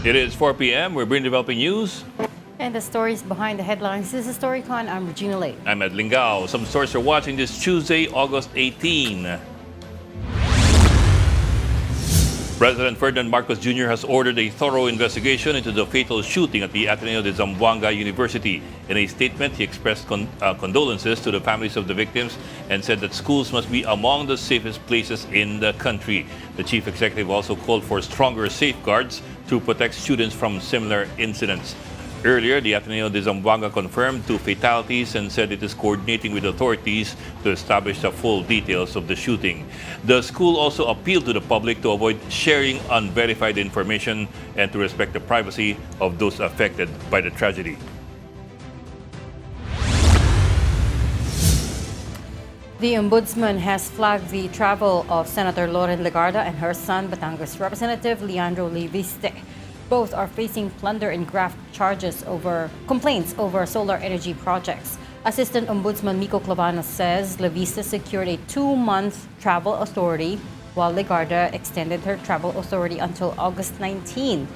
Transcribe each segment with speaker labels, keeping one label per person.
Speaker 1: It is 4 p.m. We're bringing developing news.
Speaker 2: And the stories behind the headlines. This is StoryCon. I'm Regina Lay.
Speaker 1: I'm Ed Lingao. Some stories are watching this Tuesday, August 18. President Ferdinand Marcos Jr. has ordered a thorough investigation into the fatal shooting at the Ateneo de Zamboanga University. In a statement, he expressed condolences to the families of the victims and said that schools must be among the safest places in the country. The chief executive also called for stronger safeguards to protect students from similar incidents. Earlier, the Ateneo de Zamboanga confirmed 2 fatalities and said it is coordinating with authorities to establish the full details of the shooting. The school also appealed to the public to avoid sharing unverified information and to respect the privacy of those affected by the tragedy.
Speaker 2: The Ombudsman has flagged the travel of Senator Loren Legarda and her son, Batangas Representative Leandro Leviste. Both are facing plunder and graft charges over complaints over solar energy projects. Assistant Ombudsman Miko Clavanos says Leviste secured a 2-month travel authority, while Legarda extended her travel authority until August 19,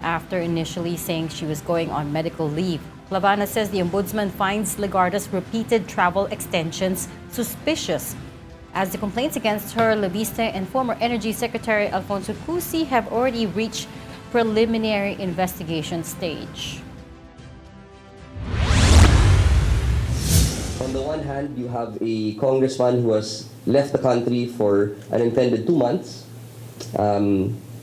Speaker 2: after initially saying she was going on medical leave. Clavanos says the Ombudsman finds Legarda's repeated travel extensions suspicious, as the complaints against her, Leviste, and former Energy Secretary Alfonso Cusi have already reached preliminary investigation stage.
Speaker 3: On the one hand, you have a congressman who has left the country for an intended 2 months,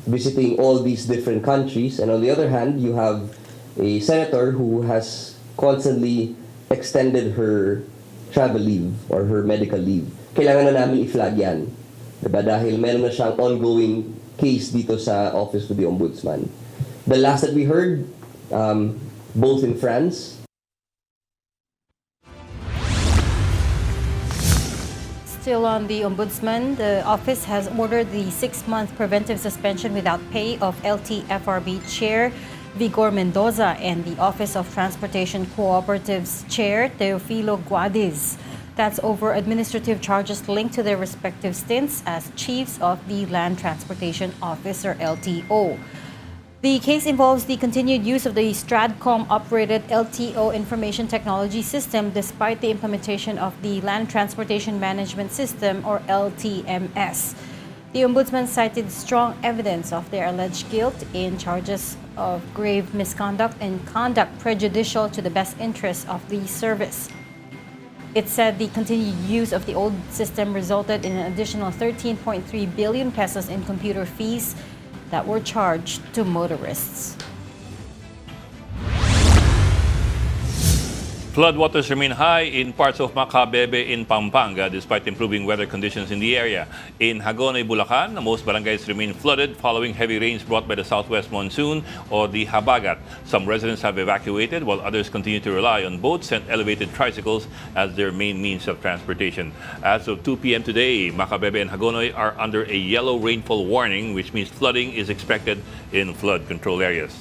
Speaker 3: visiting all these different countries. And on the other hand, you have a senator who has constantly extended her travel leave or her medical leave. Kailangan na namin i-flag yan. Diba? Dahil meron na siyang ongoing case dito sa Office of the Ombudsman. The last that we heard, both in France.
Speaker 2: Still on the Ombudsman, the office has ordered the 6-month preventive suspension without pay of LTFRB Chair Vigor Mendoza and the Office of Transportation Cooperatives Chair Teofilo Guadiz. That's over administrative charges linked to their respective stints as chiefs of the Land Transportation Office, or LTO. The case involves the continued use of the Stratcom-operated LTO information technology system despite the implementation of the Land Transportation Management System, or LTMS. The Ombudsman cited strong evidence of their alleged guilt in charges of grave misconduct and conduct prejudicial to the best interests of the service. It said the continued use of the old system resulted in an additional 13.3 billion pesos in computer fees that were charged to motorists.
Speaker 1: Floodwaters remain high in parts of Macabebe in Pampanga despite improving weather conditions in the area. In Hagonoy, Bulacan, most barangays remain flooded following heavy rains brought by the southwest monsoon or the Habagat. Some residents have evacuated while others continue to rely on boats and elevated tricycles as their main means of transportation. As of 2 p.m. today, Macabebe and Hagonoy are under a yellow rainfall warning, which means flooding is expected in flood control areas.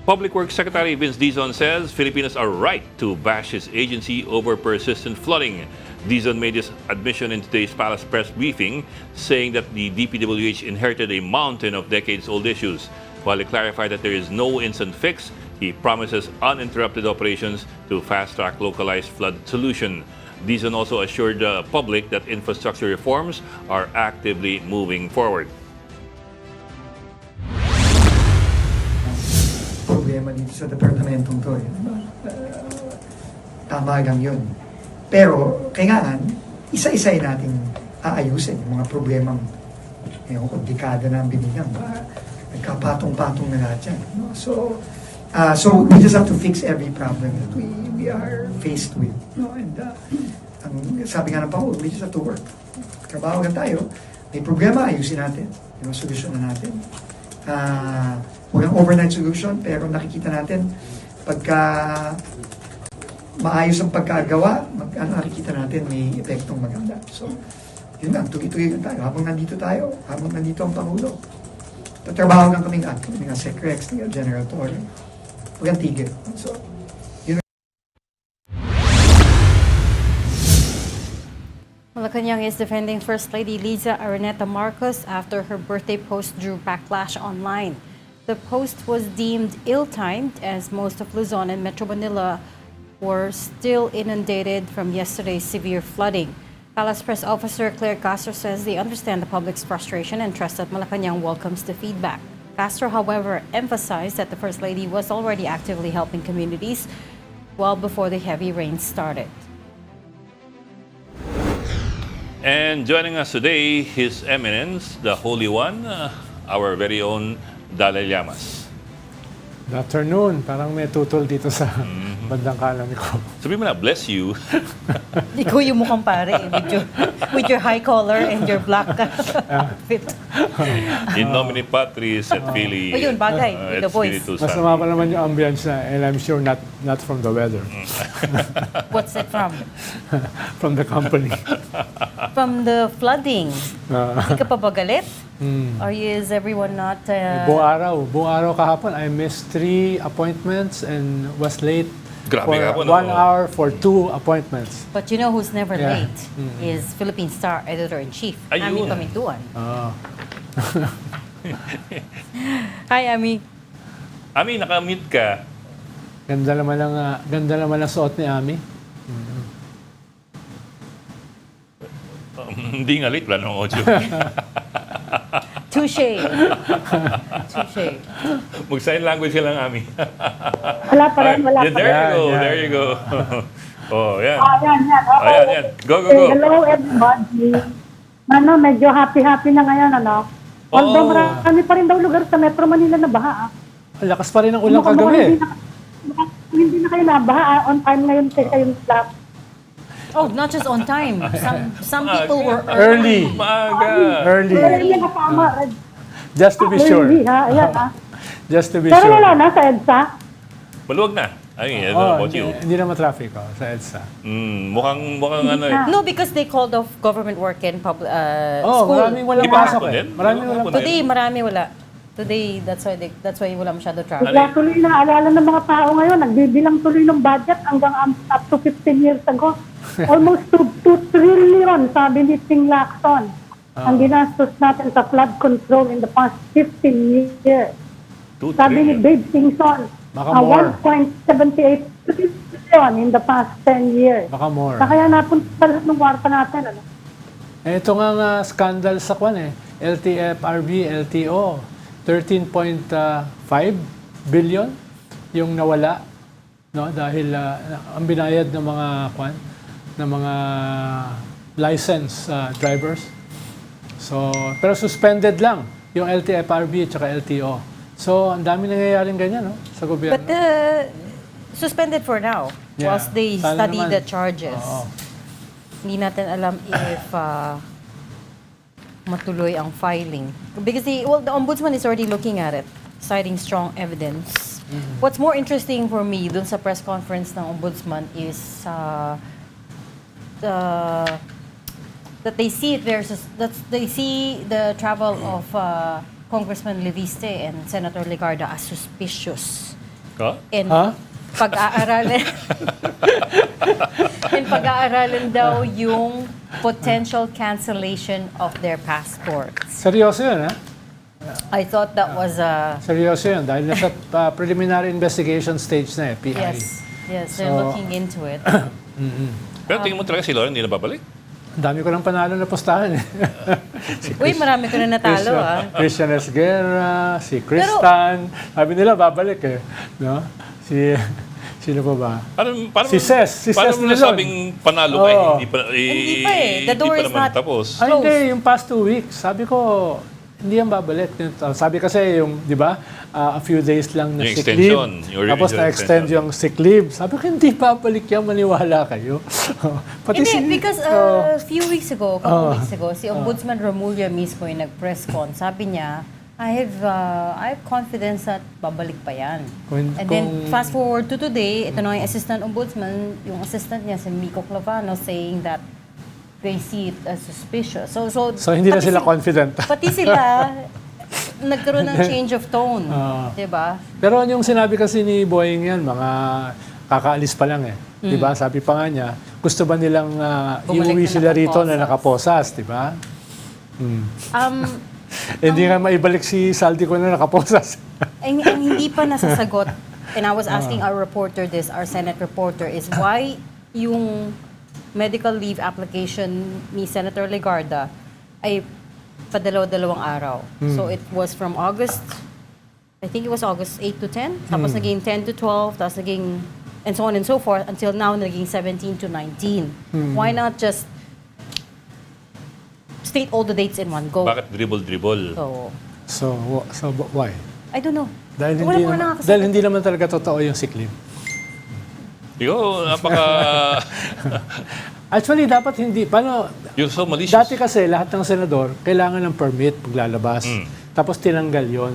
Speaker 1: Public Works Secretary Vince Dizon says Filipinos are right to bash his agency over persistent flooding. Dizon made this admission in today's Palace press briefing, saying that the DPWH inherited a mountain of decades-old issues. While he clarified that there is no instant fix, he promises uninterrupted operations to fast-track localized flood solution. Dizon also assured the public that infrastructure reforms are actively moving forward.
Speaker 4: Problema dito sa departamentong to eh. Tama lang yun. Pero, kailangan, isa-isay natin aayusin yung mga problemang dekada na ang binigyan. Nagkapatong-patong na lahat yan. No? So we just have to fix every problem that we are faced with. No? And sabi nga ng Pangulo, we just have to work. Trabaho ka tayo, may problema, ayusin natin. Solusyon na natin. Walang overnight solution, pero nakikita natin pagka maayos ang pagkagawa, nakikita natin may epektong maganda. So, yun lang, tuloy-tuloy lang tayo. Habang nandito ang Pangulo, tatrabaho lang kaming Secrex, General Torre, walang tigil. So,
Speaker 2: Malacanang is defending First Lady Liza Araneta Marcos after her birthday post drew backlash online. The post was deemed ill-timed as most of Luzon and Metro Manila were still inundated from yesterday's severe flooding. Palace Press Officer Claire Castro says they understand the public's frustration and trust that Malacanang welcomes the feedback. Castro, however, emphasized that the First Lady was already actively helping communities well before the heavy rains started.
Speaker 1: And joining us today, His Eminence, the Holy One, our very own Dalai Lamas.
Speaker 5: Good afternoon. Parang may tutol dito sa bandang kanan ko.
Speaker 1: Sabi mo na, bless you.
Speaker 2: Ikaw yung mukhang pare with your high collar and your black outfit.
Speaker 1: In nomine Patris et Filii.
Speaker 2: Oh, yun, bagay, with
Speaker 1: et
Speaker 2: the voice.
Speaker 1: Spiritus
Speaker 5: Mas
Speaker 1: Sancti.
Speaker 5: pa naman yung ambience na, and I'm sure not from the weather,
Speaker 2: What's it from?
Speaker 5: from the company.
Speaker 2: From the flooding. Hindi ka pa ba galit? Or is everyone not...
Speaker 5: Buong araw kahapon, I missed 3 appointments and was late
Speaker 1: Grabe
Speaker 5: for
Speaker 1: kahapon,
Speaker 5: 1
Speaker 1: oh.
Speaker 5: hour for 2 appointments.
Speaker 2: But you know who's never
Speaker 5: Yeah.
Speaker 2: late is Philippine Star Editor-in-Chief,
Speaker 1: Ayun.
Speaker 2: Ami Kamintuan.
Speaker 5: Oh.
Speaker 2: Hi, Ami.
Speaker 1: Ami, nakamute ka.
Speaker 5: Ganda naman ang suot ni Ami.
Speaker 1: Hindi nga late, wala nang audio.
Speaker 2: Touche. Touche.
Speaker 1: Mag-sign language ka lang, Ami.
Speaker 6: Wala pa rin, wala
Speaker 1: Yeah,
Speaker 6: pa
Speaker 1: there
Speaker 6: rin.
Speaker 1: you go,
Speaker 5: Yan,
Speaker 1: there you go. Oh, yan.
Speaker 6: Yan. Okay.
Speaker 1: Ayan, yan. Go, go,
Speaker 6: Okay,
Speaker 1: go.
Speaker 6: hello everybody. Medyo happy na ngayon, Although marami pa rin daw lugar sa Metro Manila na baha.
Speaker 5: Ang lakas pa rin ang ulang
Speaker 6: Mukhang
Speaker 5: kagabi.
Speaker 6: Hindi na kayo nabaha. On time ngayon kayong lahat.
Speaker 2: Oh, not just on time. Some people were
Speaker 5: Early.
Speaker 1: Maaga.
Speaker 5: Early.
Speaker 6: Early na tama.
Speaker 5: Just to be sure.
Speaker 6: Early, ha? Ayan, ha?
Speaker 5: Just to be
Speaker 6: Pero
Speaker 5: sure.
Speaker 6: wala na sa EDSA.
Speaker 1: Maluwag na. Ay, I don't know about you.
Speaker 5: Hindi naman traffic sa EDSA.
Speaker 1: Mukhang ano eh.
Speaker 2: No, because they called off government work and
Speaker 5: Oh,
Speaker 2: school.
Speaker 5: maraming walang
Speaker 1: Di ba
Speaker 5: pasok
Speaker 1: hapon
Speaker 5: eh.
Speaker 1: din?
Speaker 5: Maraming
Speaker 1: Di ba
Speaker 5: walang
Speaker 1: hapon
Speaker 5: pasok.
Speaker 2: Today, marami wala. Today, that's why wala masyado traffic.
Speaker 6: Bigla tuloy na alala ng mga tao ngayon. Nagbibilang tuloy ng budget hanggang up to 15 years ago. Almost 2 trillion, sabi ni Ting Lacson. Ang ginastos natin sa flood control in the past 15 years. Sabi ni Babe Singson,
Speaker 5: Baka more.
Speaker 6: 1.78 trillion in the past 10 years.
Speaker 5: Baka more.
Speaker 6: Kaya napunta lahat ng warta natin.
Speaker 5: Ito nga scandal sa kwan eh. LTFRB, LTO. 13.5 billion yung nawala, no, dahil ang binayad ng mga license drivers. So, pero suspended lang yung LTFRB at saka LTO. So, ang dami nangyayaring ganyan, no, sa gobyerno.
Speaker 2: But suspended for now
Speaker 5: Yeah.
Speaker 2: whilst they
Speaker 5: Sana
Speaker 2: study
Speaker 5: naman.
Speaker 2: the charges.
Speaker 5: Oo.
Speaker 2: Hindi natin alam if matuloy ang filing. Because the ombudsman is already looking at it, citing strong evidence. What's more interesting for me dun sa press conference ng ombudsman is that they see they see the travel of Congressman Leviste and Senator Legarda as suspicious.
Speaker 1: Huh?
Speaker 2: And
Speaker 5: Huh?
Speaker 2: pag-aaralan and pag-aaralan daw yung potential cancellation of their passports.
Speaker 5: Seryoso yun, ha?
Speaker 2: I thought that was
Speaker 5: Seryoso yun. Dahil nasa preliminary investigation stage na eh, PI.
Speaker 2: yes, they're
Speaker 5: So-
Speaker 2: looking into it.
Speaker 1: Pero tingin mo talaga si Lauren hindi na babalik?
Speaker 5: Ang dami ko ng panalo na postahan eh.
Speaker 2: Uy, marami ko na natalo
Speaker 5: Christian Esguerra, si Kristan. Sabi nila, babalik eh. No? Sino pa ba?
Speaker 1: Paano
Speaker 5: Si Ses
Speaker 1: Paano mo
Speaker 5: Nilon.
Speaker 1: nasabing panalo ka?
Speaker 5: Oo.
Speaker 1: Hindi pa,
Speaker 2: Hindi pa eh. The door
Speaker 1: hindi pa
Speaker 2: is
Speaker 1: naman
Speaker 2: not-
Speaker 1: tapos.
Speaker 5: Ay, hindi. Yung past 2 weeks, sabi ko, hindi yan babalik. Sabi kasi yung, di ba, a few days lang na
Speaker 1: Yung
Speaker 5: sick
Speaker 1: extension,
Speaker 5: leave.
Speaker 1: yung
Speaker 5: Tapos
Speaker 1: original
Speaker 5: na-extend
Speaker 1: extension.
Speaker 5: yung sick leave. Sabi ko, hindi babalik yan. Maniwala kayo. Pati
Speaker 2: Hindi, because a few weeks ago, couple weeks ago, si Ombudsman Romulia mismo yung nag-press con. Sabi niya, I have confidence that babalik pa yan.
Speaker 5: Kung-
Speaker 2: And then,
Speaker 5: kung-
Speaker 2: fast forward to today, ito na yung assistant ombudsman, yung assistant niya, si Miko Clavano, saying that they see it as suspicious. So
Speaker 5: So, hindi na
Speaker 2: pati
Speaker 5: sila confident.
Speaker 2: Pati sila, nagkaroon ng change of tone. Diba?
Speaker 5: Pero yung sinabi kasi ni Boying yan, mga kakaalis pa lang eh. Di ba? Sabi pa nga niya, gusto ba nilang
Speaker 2: Bumalik
Speaker 5: iuwi
Speaker 2: na
Speaker 5: sila rito na
Speaker 2: nakaposas.
Speaker 5: nakaposas, di ba?
Speaker 2: Um,
Speaker 5: Hindi nga maibalik si Saldi ko na nakaposas.
Speaker 2: ang hindi pa nasasagot, and I was asking our reporter this, our Senate reporter, is why yung medical leave application ni Senator Legarda ay padalaw-dalawang araw. So it was from August, I think it was August 8 to 10, tapos naging 10 to 12, tapos naging, and so on and so forth, until now naging 17 to 19. Why not just state all the dates in one go?
Speaker 1: Bakit dribble-dribble?
Speaker 2: So,
Speaker 5: So why?
Speaker 2: I don't know.
Speaker 5: Dahil
Speaker 2: Wala
Speaker 5: hindi,
Speaker 2: pa
Speaker 5: naman,
Speaker 2: nakakasagot.
Speaker 5: dahil hindi naman talaga totoo yung sick leave.
Speaker 1: Yo, napaka...
Speaker 5: Actually, dapat hindi. Paano,
Speaker 1: You're so malicious.
Speaker 5: dati kasi lahat ng senador kailangan ng permit paglalabas. Tapos tinanggal yon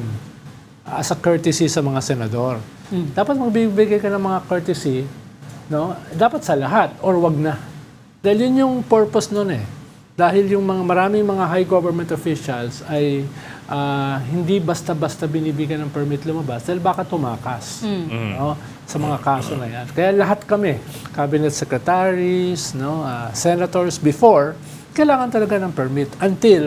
Speaker 5: as a courtesy sa mga senador. Dapat magbibigay ka ng mga courtesy, no? Dapat sa lahat or wag na. Dahil yun yung purpose nun eh. Dahil yung maraming mga high government officials ay hindi basta-basta binibigyan ng permit lumabas dahil baka tumakas, no? Sa mga kaso na yan. Kaya lahat kami, cabinet secretaries, no, senators before, kailangan talaga ng permit until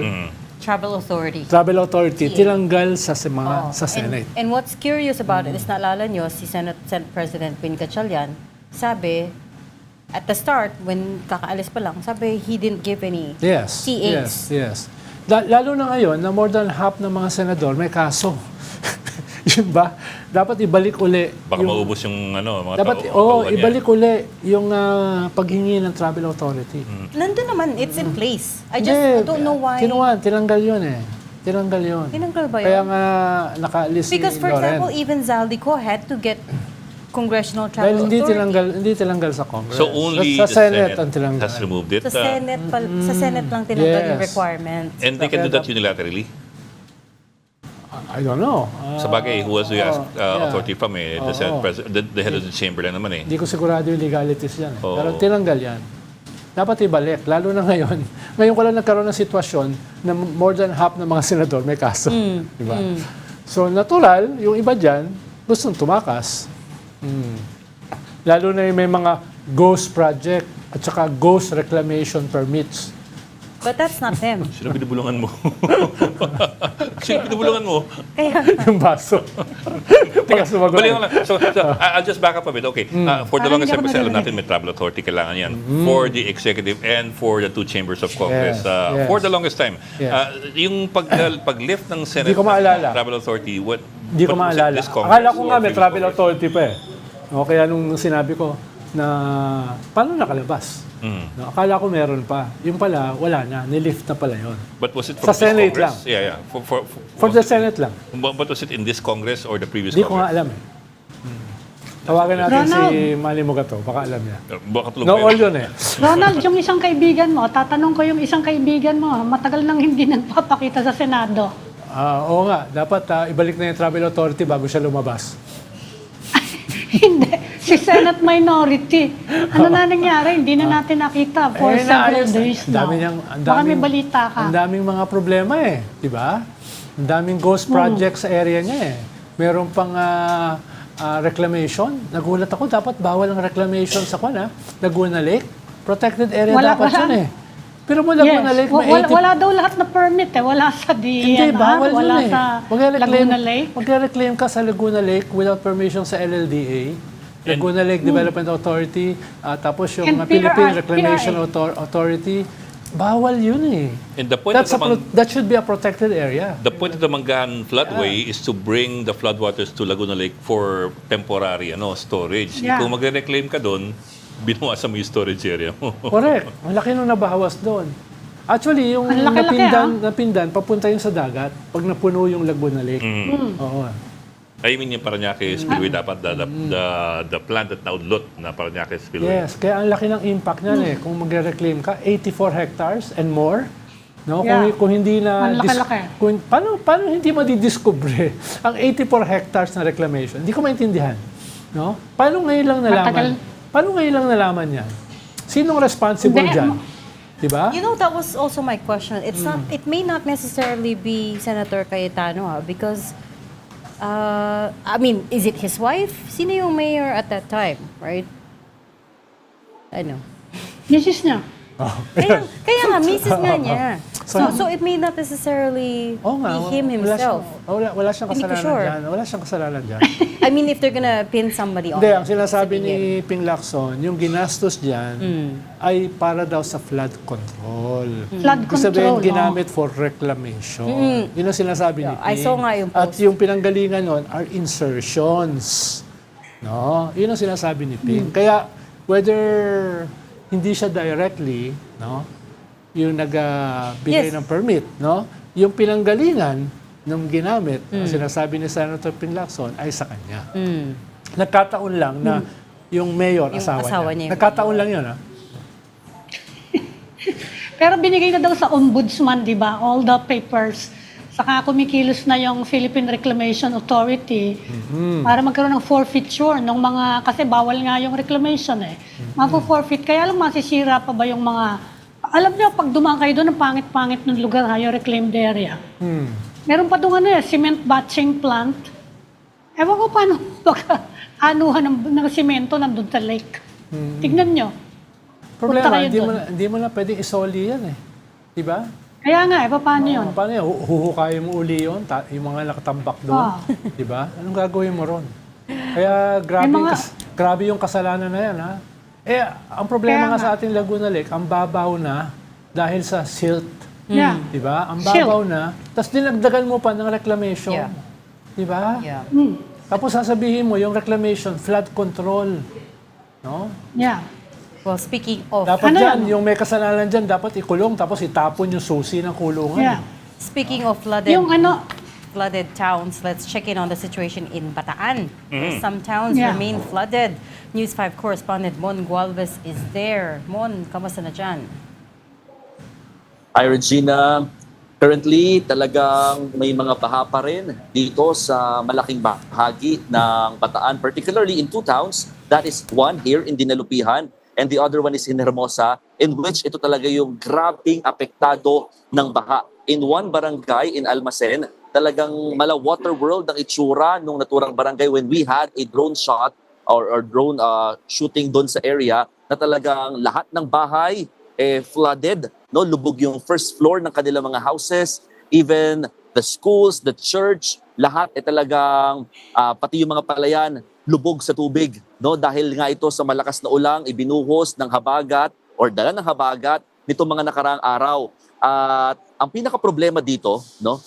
Speaker 2: Travel Authority.
Speaker 5: Travel Authority tinanggal sa mga sa
Speaker 2: And-
Speaker 5: Senate.
Speaker 2: And what's curious about it is naalala nyo, si Senate President Pin Gatchalian, sabi, at the start, when kakaalis pa lang, sabi, he didn't give any
Speaker 5: Yes.
Speaker 2: TAs.
Speaker 5: Yes. Lalo na ngayon na more than half ng mga senador may kaso. Yun ba? Dapat ibalik uli.
Speaker 1: Baka maubos yung mga
Speaker 5: Dapat,
Speaker 1: tauhan niya.
Speaker 5: ibalik uli yung paghingi ng Travel Authority.
Speaker 2: Nandun naman, it's in place. I
Speaker 5: Hindi,
Speaker 2: don't know why.
Speaker 5: tinanggal yun eh. Tinanggal yun.
Speaker 2: Tinanggal ba yun?
Speaker 5: Kaya nga nakaalis si
Speaker 2: Because for
Speaker 5: Loren.
Speaker 2: example, even Zaldico had to get congressional
Speaker 5: Dahil
Speaker 2: travel authority.
Speaker 5: hindi tinanggal sa Congress.
Speaker 1: So only
Speaker 5: sa
Speaker 1: the
Speaker 5: Senate ang
Speaker 1: Senate
Speaker 5: tinanggal.
Speaker 1: has removed it.
Speaker 2: Sa Senate lang tinanggal yung
Speaker 5: Yes.
Speaker 2: requirements.
Speaker 1: And they can do that unilaterally.
Speaker 5: I don't know.
Speaker 1: Sa bagay, who was the
Speaker 5: yeah.
Speaker 1: authority from the Senate President, the head of the chamber lang naman eh.
Speaker 5: Hindi ko sigurado yung legalities yan.
Speaker 1: Oo.
Speaker 5: Pero tinanggal yan. Dapat ibalik. Lalo na ngayon. Ngayon ko lang nagkaroon ng sitwasyon na more than half ng mga senador may kaso. Diba? So natural, yung iba dyan, gustong tumakas. Lalo na yung may mga ghost project at saka ghost reclamation permits.
Speaker 2: But that's not them.
Speaker 1: Sino binubulungan mo? Sino binubulungan mo?
Speaker 5: Yung baso. Para sumagot.
Speaker 1: Balik lang. So, I'll just back up a bit. Okay. For the
Speaker 6: Parang
Speaker 1: longest
Speaker 6: hindi
Speaker 1: time,
Speaker 6: ako
Speaker 1: kasi alam
Speaker 6: narinig.
Speaker 1: natin may travel authority, kailangan yan. For the executive and for the two chambers of Congress.
Speaker 5: Yes, yes.
Speaker 1: For the longest time.
Speaker 5: Yes.
Speaker 1: Yung pag-lift ng Senate
Speaker 5: Hindi ko maalala.
Speaker 1: travel authority,
Speaker 5: Hindi ko
Speaker 1: what was it,
Speaker 5: maalala.
Speaker 1: this Congress
Speaker 5: Akala ko
Speaker 1: or
Speaker 5: nga may
Speaker 1: previous
Speaker 5: travel
Speaker 1: Congress?
Speaker 5: authority pa eh. O, kaya nung sinabi ko na paano nakalabas? No, akala ko meron pa. Yung pala, wala na. Nilift na pala yon.
Speaker 1: But was it
Speaker 5: Sa
Speaker 1: from this
Speaker 5: Senate
Speaker 1: Congress?
Speaker 5: lang.
Speaker 1: Yeah.
Speaker 5: For the Senate lang.
Speaker 1: But was it in this Congress or the previous
Speaker 5: Hindi ko nga
Speaker 1: Congress?
Speaker 5: alam eh. Tawagan natin
Speaker 6: Ronald.
Speaker 5: si Manny Mugato. Baka alam niya.
Speaker 1: Baka tulong
Speaker 5: No,
Speaker 1: kayo.
Speaker 5: all yun eh.
Speaker 6: Ronald, yung isang kaibigan mo, tatanong ko yung isang kaibigan mo, matagal nang hindi nagpapakita sa Senado.
Speaker 5: Oo nga. Dapat ibalik na yung travel authority bago siya lumabas.
Speaker 6: Hindi. Si Senate Minority. Ano na nangyari? Hindi na natin nakita for several
Speaker 5: naayos na.
Speaker 6: days
Speaker 5: Ang
Speaker 6: now.
Speaker 5: dami niyang- ang
Speaker 6: Baka may
Speaker 5: daming-
Speaker 6: balita ka.
Speaker 5: Ang daming mga problema eh. Di ba? Ang daming ghost project sa area niya eh. Meron pang reclamation. Nagulat ako, dapat bawal ang reclamation sa Laguna Lake. Protected area
Speaker 6: Wala-
Speaker 5: dapat
Speaker 6: wala.
Speaker 5: yun eh. Pero mo Laguna Lake, may 80...
Speaker 6: wala daw lahat na permit eh. Wala sa
Speaker 5: Hindi,
Speaker 6: DNR,
Speaker 5: bawal
Speaker 6: wala
Speaker 5: yun eh.
Speaker 6: sa Laguna Lake.
Speaker 5: Magre-reclaim ka sa Laguna Lake without permission sa LLDA. Laguna Lake Development Authority, tapos yung
Speaker 6: And
Speaker 5: Philippine
Speaker 6: PRA.
Speaker 5: Reclamation Authority. Bawal yun eh.
Speaker 1: And the point
Speaker 5: That's
Speaker 1: of the
Speaker 5: that should be a protected area.
Speaker 1: The point of the Manggahan Floodway is to bring the floodwaters to Laguna Lake for temporary storage.
Speaker 6: Yeah.
Speaker 1: Kung magre-reclaim ka doon, binawasan mo yung storage area mo.
Speaker 5: Correct. Ang laki nung nabawas doon. Actually, yung
Speaker 6: Ang laki-laki,
Speaker 5: napindan, papunta yun sa dagat pag napuno yung Laguna Lake. Oo.
Speaker 1: I mean yung Parañaque Spillway dapat the plant at Naudlot na Parañaque Spillway.
Speaker 5: Yes, kaya ang laki ng impact niyan eh. Kung magre-reclaim ka, 84 hectares and more. No,
Speaker 6: Yeah.
Speaker 5: kung hindi na
Speaker 6: Ang laki-laki.
Speaker 5: paano hindi madidiscover ang 84 hectares na reclamation? Hindi ko maintindihan. No? Paano ngayon lang nalaman?
Speaker 6: Matagal.
Speaker 5: Paano ngayon lang nalaman 'yan? Sinong responsible
Speaker 6: Hindi,
Speaker 5: diyan? 'Di ba?
Speaker 2: You know, that was also my question. It's not. It may not necessarily be Senator Cayetano, because, I mean, is it his wife? Sino yung mayor at that time, right? I know.
Speaker 6: Misis niya.
Speaker 2: Kaya nga, misis nga niya.
Speaker 5: So,
Speaker 2: So it may not necessarily
Speaker 5: Oo nga,
Speaker 2: be him himself.
Speaker 5: wala siyang
Speaker 2: Hindi ko
Speaker 5: kasalanan
Speaker 2: sure.
Speaker 5: dyan. Wala siyang kasalanan dyan.
Speaker 2: I mean, if they're gonna pin somebody on
Speaker 5: Hindi,
Speaker 2: it,
Speaker 5: ang sinasabi
Speaker 2: sabihin.
Speaker 5: ni Ping Lacson, yung ginastos dyan ay para daw sa flood control.
Speaker 6: Flood
Speaker 5: Ibig sabihin,
Speaker 6: control,
Speaker 5: ginamit for reclamation. Yun ang sinasabi ni Ping.
Speaker 2: I saw nga yung
Speaker 5: At
Speaker 2: post.
Speaker 5: yung pinanggalingan nun are insertions. No? Yun ang sinasabi ni Ping. Kaya, whether hindi siya directly, no, yung nagbigay
Speaker 2: Yes.
Speaker 5: ng permit, no, yung pinanggalingan ng ginamit, ang sinasabi ni Senator Ping Lacson, ay sa kanya. Nagkataon lang na yung mayor,
Speaker 2: Yung
Speaker 5: asawa,
Speaker 2: asawa
Speaker 5: niya.
Speaker 2: niya yung
Speaker 5: Nagkataon lang yun, ha?
Speaker 6: Pero binigay na daw sa ombudsman, di ba? All the papers. Saka kumikilos na yung Philippine Reclamation Authority para magkaroon ng forfeiture ng mga, kasi bawal nga yung reclamation eh. Mapo-forfeit, kaya lang masisira pa ba yung mga, alam niyo, pag dumaan kayo doon, ang pangit-pangit ng lugar, ha, yung reclaimed area. Meron pa doon cement batching plant. Ewan ko paano anuhan ng semento nandun sa lake. Tignan nyo.
Speaker 5: Problema,
Speaker 6: Punta kayo
Speaker 5: hindi mo na pwedeng isoli yan, eh. Diba?
Speaker 6: Kaya nga, paano yun?
Speaker 5: Paano yun? Huhukayin mo uli yun, yung mga nakatambak doon. Diba? Anong gagawin mo ron? Kaya grabe,
Speaker 6: May mga-
Speaker 5: grabe yung kasalanan na yan, ha? Eh, ang problema
Speaker 6: Kaya
Speaker 5: nga sa
Speaker 6: nga.
Speaker 5: ating Laguna Lake, ang babaw na dahil sa silt.
Speaker 6: Yeah.
Speaker 5: Diba? Ang
Speaker 6: Silt.
Speaker 5: babaw na, tapos dinagdagan mo pa ng reclamation.
Speaker 2: Yeah.
Speaker 5: Diba?
Speaker 2: Yeah.
Speaker 5: Tapos sasabihin mo, yung reclamation, flood control. No?
Speaker 6: Yeah.
Speaker 2: Well, speaking of
Speaker 5: Dapat
Speaker 6: Ano
Speaker 5: dyan,
Speaker 6: yan?
Speaker 5: yung may kasalanan dyan, dapat ikulong, tapos itapon yung susi ng kulungan.
Speaker 6: Yeah.
Speaker 2: speaking of flooded
Speaker 6: Yung ano,
Speaker 2: flooded towns, let's check in on the situation in Bataan. Some towns
Speaker 6: Yeah.
Speaker 2: remain flooded. News 5 correspondent Mon Gualvez is there. Mon, kamusta na dyan?
Speaker 7: Hi Regina, currently talagang may mga baha pa rin dito sa malaking bahagi ng Bataan, particularly in two towns. That is one here in Dinalupihan and the other one is in Hermosa, in which ito talaga yung grabing apektado ng baha. In one barangay in Almacen, talagang mala water world ang itsura nung naturang barangay when we had a drone shot or drone shooting doon sa area na talagang lahat ng bahay flooded, no, lubog yung first floor ng kanilang mga houses, even the schools, the church, lahat talagang pati yung mga palayan lubog sa tubig, no, dahil nga ito sa malakas na ulang ibinuhos ng habagat or dala ng habagat nitong mga nakaraang araw. At ang pinaka problema dito, no,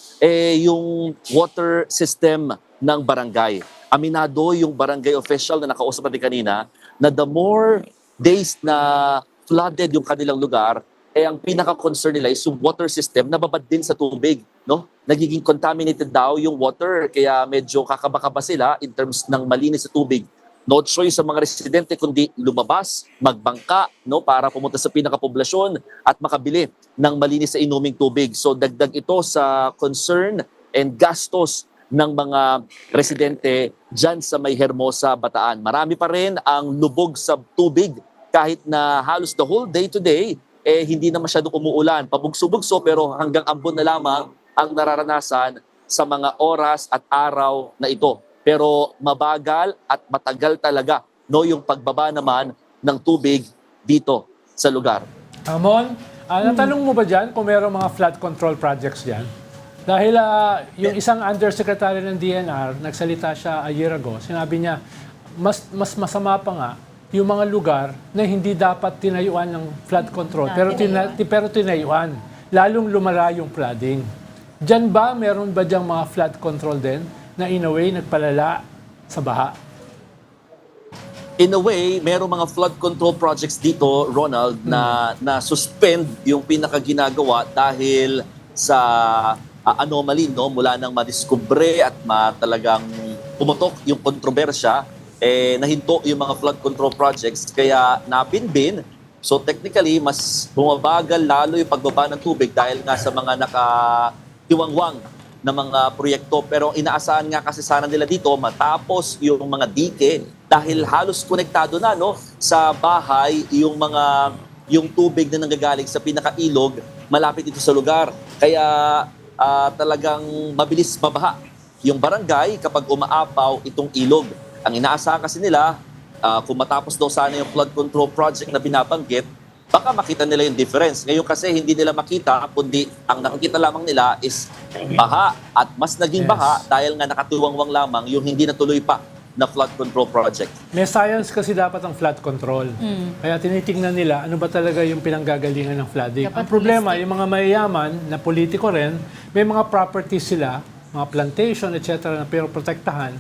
Speaker 7: yung water system ng barangay. Aminado yung barangay official na nakausap natin kanina na the more days na flooded yung kanilang lugar, ang pinaka-concern nila is yung water system nababad din sa tubig, no? Nagiging contaminated daw yung water, kaya medyo kakaba-kaba sila in terms ng malinis sa tubig. No choice sa mga residente kundi lumabas, magbangka, no, para pumunta sa pinaka-poblasyon at makabili ng malinis sa inuming tubig. So dagdag ito sa concern and gastos ng mga residente dyan sa may Hermosa, Bataan. Marami pa rin ang lubog sa tubig kahit na halos the whole day today, hindi na masyadong umuulan. Pabugso-bugso pero hanggang ambon na lamang ang nararanasan sa mga oras at araw na ito. Pero mabagal at matagal talaga, no, yung pagbaba naman ng tubig dito sa lugar.
Speaker 5: Amon, natanong mo ba dyan kung mayroong mga flood control projects dyan? Dahil yung isang undersecretary ng DNR, nagsalita siya a year ago, sinabi niya, mas masama pa nga yung mga lugar na hindi dapat tinayuan ng flood control, pero tinayuan, lalong lumala yung flooding. Diyan ba, meron ba diyang mga flood control din na in a way nagpalala sa baha?
Speaker 7: In a way, merong mga flood control projects dito, Ronald, na suspend yung pinakaginagawa dahil sa anomaly, no, mula nang madiskubre at talagang pumotok yung kontrobersya, nahinto yung mga flood control projects kaya napinbin. So technically, mas bumabagal lalo yung pagbaba ng tubig dahil nga sa mga nakatiwangwang na mga proyekto. Pero inaasahan nga kasi sana nila dito matapos yung mga dike dahil halos konektado na, no, sa bahay yung tubig na nanggagaling sa pinakailog malapit dito sa lugar. Kaya talagang mabilis mabaha yung barangay kapag umaapaw itong ilog. Ang inaasahan kasi nila, kung matapos daw sana yung flood control project na binabanggit, baka makita nila yung difference. Ngayon kasi hindi nila makita, kundi ang nakikita lamang nila is baha. At mas naging
Speaker 5: Yes.
Speaker 7: baha dahil nga nakatuwangwang lamang yung hindi natuloy pa na flood control project.
Speaker 5: May science kasi dapat ang flood control. Kaya tinitingnan nila ano ba talaga yung pinanggagalingan ng flooding.
Speaker 2: Dapat
Speaker 5: Ang problema,
Speaker 2: holistic.
Speaker 5: yung mga mayayaman na politiko rin, may mga properties sila, mga plantation, etc. na pero protektahan.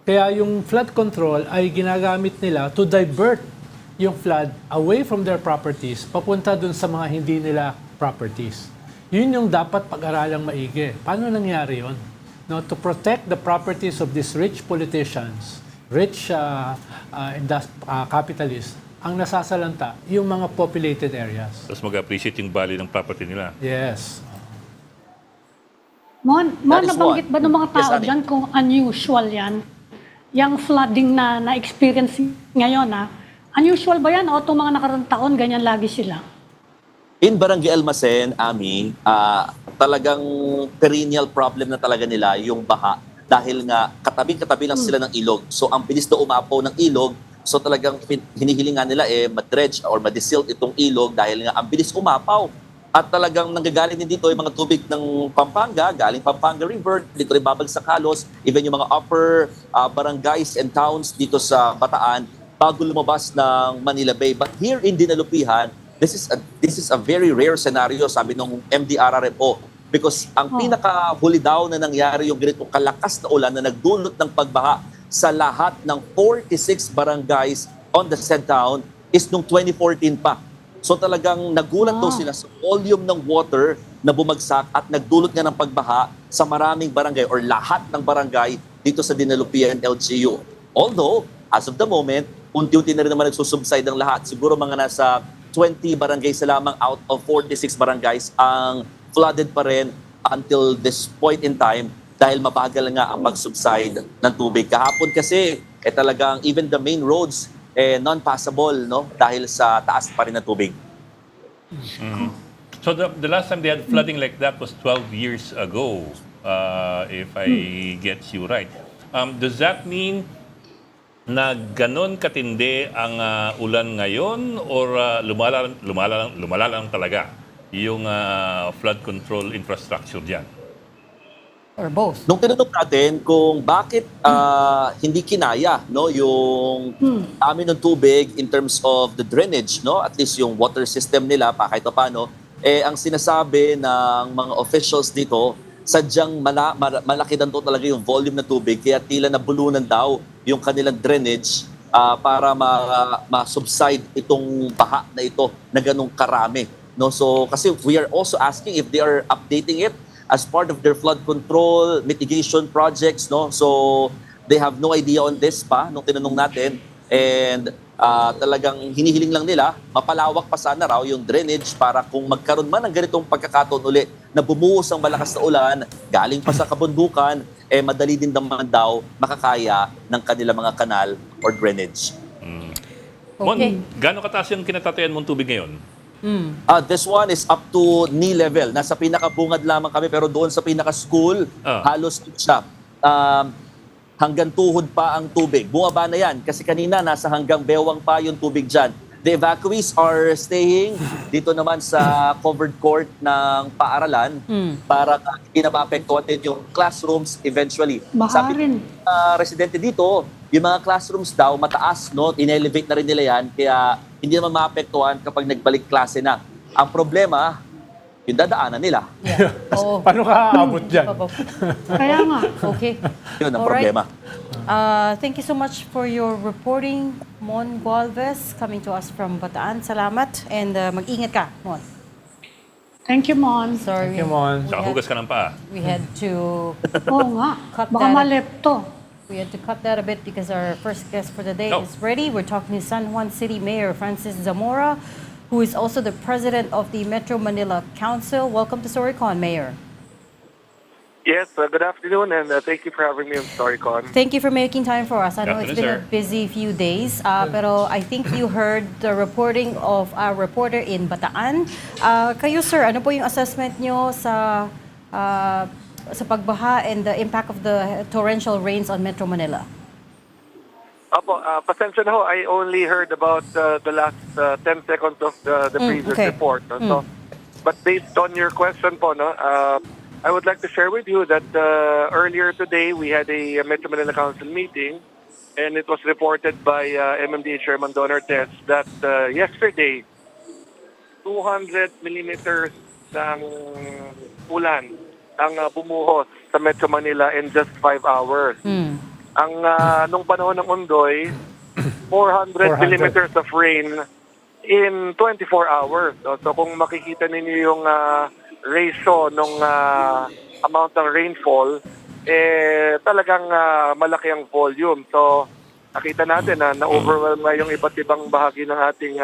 Speaker 5: Kaya yung flood control ay ginagamit nila to divert yung flood away from their properties papunta dun sa mga hindi nila properties. Yun yung dapat pag-aralang maigi. Paano nangyari yun? No, to protect the properties of these rich politicians, rich capitalists, ang nasasalanta yung mga populated areas.
Speaker 1: Tapos mag-appreciate yung value ng property nila.
Speaker 5: Yes.
Speaker 6: Mon,
Speaker 7: That is
Speaker 6: nabanggit
Speaker 7: one.
Speaker 6: ba ng mga
Speaker 7: Yes,
Speaker 6: tao
Speaker 7: Ani.
Speaker 6: dyan kung unusual yan? Yung flooding na na-experience ngayon, unusual ba yan o itong mga nakarang taon, ganyan lagi sila?
Speaker 7: In Barangay Almacen, Ami, talagang perennial problem na talaga nila yung baha dahil nga katabi-katabi lang sila ng ilog. So ang bilis na umapaw ng ilog, so talagang hinihilingan nila madredge or madissilt itong ilog dahil nga ang bilis umapaw. At talagang nanggagaling din dito yung mga tubig ng Pampanga, galing Pampanga River, dito rin babagsak halos, even yung mga upper barangays and towns dito sa Bataan bago lumabas ng Manila Bay. But here in Dinalupihan, this is a very rare scenario, sabi ng MDRRMO, because ang pinakahuli daw na nangyari yung ganitong kalakas na ulan na nagdulot ng pagbaha sa lahat ng 46 barangays on the said town is nung 2014 pa. So talagang nagulat daw sila sa volume ng water na bumagsak at nagdulot nga ng pagbaha sa maraming barangay or lahat ng barangay dito sa Dinalupian LGU. Although, as of the moment, unti-unti na rin naman nagsusubside ang lahat. Siguro mga nasa 20 barangays na lamang out of 46 barangays ang flooded pa rin until this point in time dahil mabagal nga ang pag-subside ng tubig. Kahapon kasi talagang even the main roads non-passable, no, dahil sa taas pa rin ng tubig.
Speaker 1: So the last time they had flooding like that was 12 years ago, if I get you right. Does that mean na ganon katindi ang ulan ngayon or lumala lang talaga yung flood control infrastructure diyan?
Speaker 2: Or both?
Speaker 7: Nung tinanong natin kung bakit hindi kinaya, no, yung amin ng tubig in terms of the drainage, no, at least yung water system nila pa kahit paano, ang sinasabi ng mga officials dito, sadyang malaki daw talaga yung volume ng tubig kaya tila nabulunan daw yung kanilang drainage para ma-subside itong baha na ito na ganong karami, no? So kasi we are also asking if they are updating it as part of their flood control mitigation projects, no? So they have no idea on this pa nung tinanong natin, and talagang hinihiling lang nila mapalawak pa sana raw yung drainage para kung magkaroon man ng ganitong pagkakataon uli na bumuhos ang malakas na ulan galing pa sa kabundukan, madali din naman daw makakaya ng kanilang mga kanal or drainage.
Speaker 1: Mon,
Speaker 2: Okay.
Speaker 1: gaano kataas yung kinatatayan mong tubig ngayon?
Speaker 7: This one is up to knee level. Nasa pinakabungad lamang kami pero doon sa pinaka-school, halos siya. Hanggang tuhod pa ang tubig. Bumaba na yan kasi kanina nasa hanggang bewang pa yung tubig dyan. The evacuees are staying dito naman sa covered court ng paaralan para hindi na maapektuhan din yung classrooms eventually.
Speaker 6: Baha rin.
Speaker 7: Residente dito, yung mga classrooms daw mataas, no? In-elevate na rin nila yan kaya hindi naman maapektuhan kapag nagbalik klase na. Ang problema, yung dadaanan nila.
Speaker 2: Yeah. Oo.
Speaker 5: Paano ka aabot dyan?
Speaker 6: Kaya nga.
Speaker 2: Okay.
Speaker 7: Yun ang
Speaker 2: Alright.
Speaker 7: problema.
Speaker 2: Thank you so much for your reporting, Mon Gualvez, coming to us from Bataan. Salamat. And mag-ingat ka, Mon.
Speaker 6: Thank you, Mon.
Speaker 2: Sorry.
Speaker 5: Thank you, Mon.
Speaker 1: Saka hugas ka ng paa.
Speaker 2: We had to
Speaker 6: Oo nga.
Speaker 2: Cut
Speaker 6: Baka
Speaker 2: that.
Speaker 6: malepto.
Speaker 2: We had to cut that a bit because our first guest for the day
Speaker 1: Oh.
Speaker 2: is ready. We're talking to San Juan City Mayor Francis Zamora, who is also the president of the Metro Manila Council. Welcome to Storycon, Mayor.
Speaker 8: Yes, good afternoon, and thank you for having me on Storycon.
Speaker 2: Thank you for making time for us. I know
Speaker 1: Good
Speaker 2: it's been a
Speaker 1: afternoon,
Speaker 2: busy few days, pero I think you heard the reporting of our reporter in Bataan. Kayo, sir, ano po yung assessment nyo sa pagbaha and the impact of the torrential rains on Metro Manila?
Speaker 8: Apo, pasensya na ho, I only heard about the last 10 seconds of the previous
Speaker 2: okay.
Speaker 8: report. No? So, but based on your question po, no, I would like to share with you that earlier today we had a Metro Manila Council meeting, and it was reported by MMDA Chairman Don Ortez that yesterday 200 millimeters ng ulan ang bumuhos sa Metro Manila in just 5 hours. Ang nung panahon ng Ondoy, 400 millimeters of rain in 24 hours. So kung makikita ninyo yung ratio nung amount ng rainfall, talagang malaki ang volume. So nakita natin na na-overwhelm na yung iba't ibang bahagi ng ating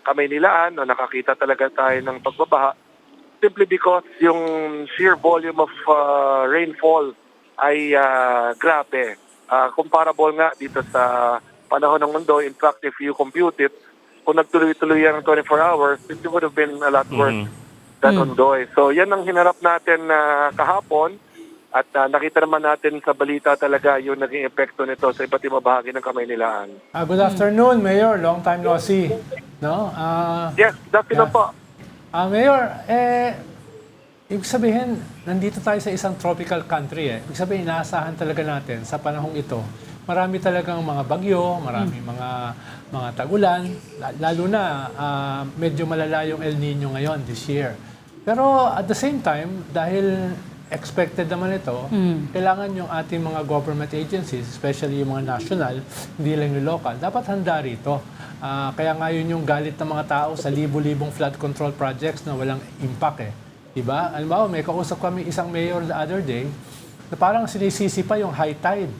Speaker 8: Kamaynilaan. Nakakita talaga tayo ng pagbabaha simply because yung sheer volume of rainfall ay grabe. Comparable nga dito sa panahon ng mundo. In fact, if you compute it, kung nagtuloy-tuloy yan ng 24 hours, it would have been a lot worse than Ondoy. So yan ang hinarap natin kahapon at nakita naman natin sa balita talaga yung naging epekto nito sa iba't ibang bahagi ng Kamaynilaan.
Speaker 5: Good afternoon, Mayor. Long time no see. No?
Speaker 8: Yes, that's enough po.
Speaker 5: Mayor, ibig sabihin, nandito tayo sa isang tropical country. Ibig sabihin, inaasahan talaga natin sa panahong ito, marami talagang mga bagyo, marami mga tag-ulan, lalo na medyo malala yung El Nino ngayon this year. Pero at the same time, dahil expected naman ito, kailangan yung ating mga government agencies, especially yung mga national, hindi lang yung local, dapat handa rito. Kaya ngayon yung galit ng mga tao sa libo-libong flood control projects na walang impact Diba? Alam mo, may kausap kami isang mayor the other day na parang sinisisi pa yung high tide.